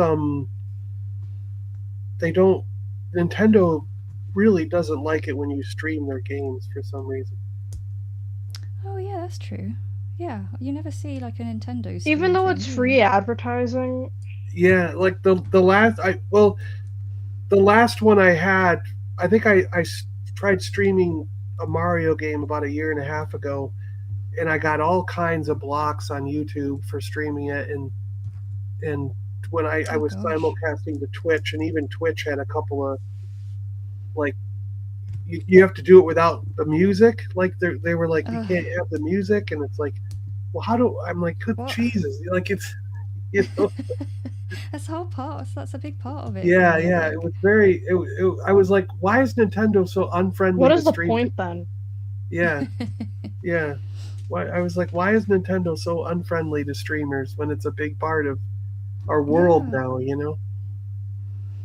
they don't. Nintendo really doesn't like it when you stream their games for some reason. Oh yeah, that's true. Yeah, you never see like a Nintendo. Even stream though thing, it's do you? free advertising, Yeah, like the last the last one I had, I think tried streaming a Mario game about a year and a half ago, and I got all kinds of blocks on YouTube for streaming it, and when I Oh, was gosh. simulcasting to Twitch, and even Twitch had a couple of like you have to do it without the music. Like they were like you Ugh. can't have the music, and it's like, well, how do I'm like, good What? Jesus, like it's you know. That's the whole part. That's a big part of it. Yeah, isn't it? yeah. It was very. I was like, why is Nintendo so unfriendly what to is the stream? point then? Yeah, yeah. Why? I was like, why is Nintendo so unfriendly to streamers when it's a big part of our world Yeah. now? You know.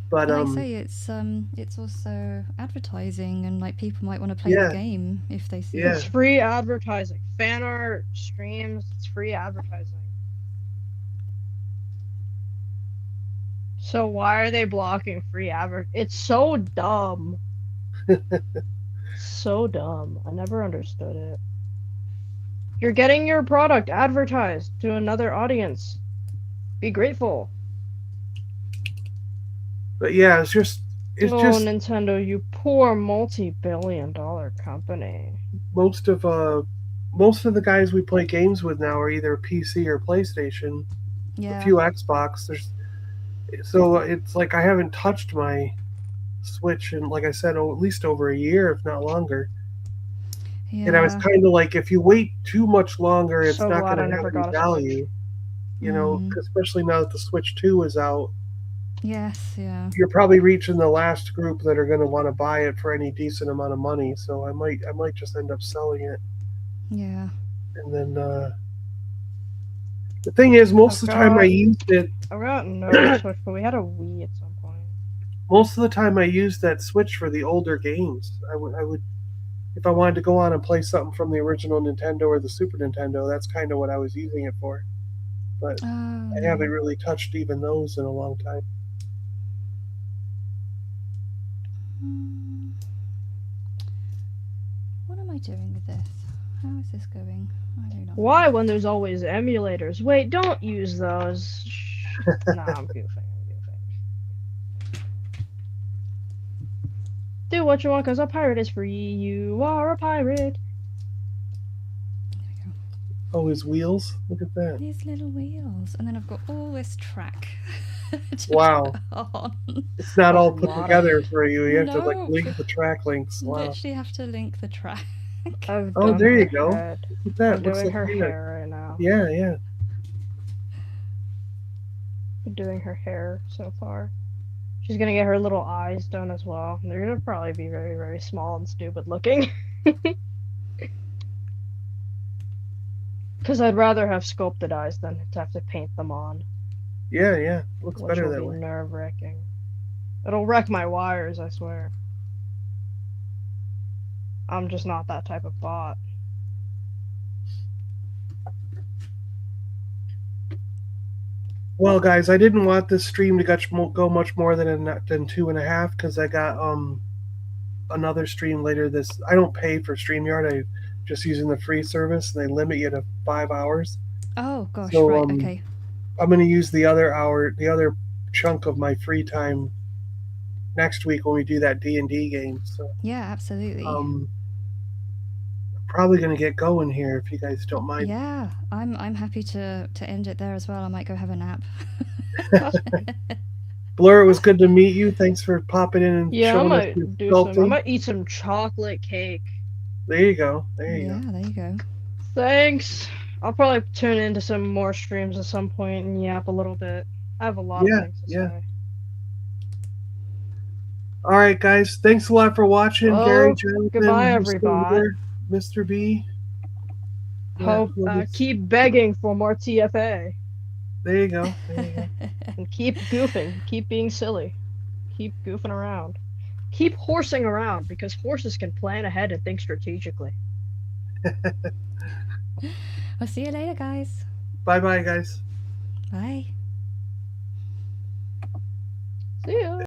But Like I say, it's also advertising, and like people might want to play Yeah. the game if they see Yeah. It's it. free advertising. Fan art, streams, it's free advertising. So why are they blocking free advert? It's so dumb. So dumb. I never understood it. You're getting your product advertised to another audience. Be grateful. But yeah, it's just Nintendo, you poor multi-billion-dollar company. most of the guys we play games with now are either PC or PlayStation. Yeah. A few Xbox. So it's like I haven't touched my Switch in, like I said, at least over a year, if not longer. Yeah. And I was kind of like, if you wait too much longer, it's So not glad going I to never have any got a Switch. value. You know, especially now that the Switch 2 is out, Yes. Yeah. you're probably reaching the last group that are going to want to buy it for any decent amount of money. So I might just end up selling it. Yeah. And then the thing is, most of the time I used it. I got no Switch, but we had a Wii at some point. Most of the time I used that Switch for the older games. I would, if I wanted to go on and play something from the original Nintendo or the Super Nintendo, that's kind of what I was using it for. But I haven't really touched even those in a long time. What am I doing with this? How is this going? I do not. Why when there's always emulators? Wait, don't use those. Nah, I'm goofing. Do what you want, cause a pirate is free. You are a pirate. Oh, his wheels! Look at that. These little wheels, and then I've got all this track. to Wow. put on. It's not all put Lot of- together for you. You have to like No. link the track links. Wow. Literally have to link the track. I've Oh, done there you her go. head. Look at that. I'm Looks doing like her hair. hair right now. Yeah, yeah. I'm doing her hair so far. She's gonna get her little eyes done as well. They're gonna probably be very, very small and stupid looking. Because I'd rather have sculpted eyes than to have to paint them on, Yeah, yeah. Looks which better will that be way. nerve-wracking. It'll wreck my wires, I swear. I'm just not that type of bot. Well, guys, I didn't want this stream to go much more than 2.5 because I got another stream later this. I don't pay for StreamYard. I just using the free service. And they limit you to 5 hours. Oh gosh, So, right, okay. I'm going to use the other chunk of my free time next week when we do that D&D game. So Yeah, absolutely. probably gonna get going here if you guys don't mind. Yeah, I'm happy to end it there as well. I might go have a nap. Blur, it was good to meet you. Thanks for popping in and Yeah, I showing us might your do some. I sculpting. might eat some chocolate cake. There you go. There you Yeah, go. there you go. Thanks. I'll probably tune into some more streams at some point and yap a little bit. I have a lot Yeah, of things to yeah. say. All right, guys. Thanks a lot for watching. Well, Gary, Jonathan, goodbye, Mr. everybody. Leader, Mr. B. Yeah, Hope we'll just- keep begging for more TFA There you go. There you go. and keep goofing, keep being silly, keep goofing around, keep horsing around because horses can plan ahead and think strategically. I'll see you later, guys. Bye-bye, guys. Bye. See ya.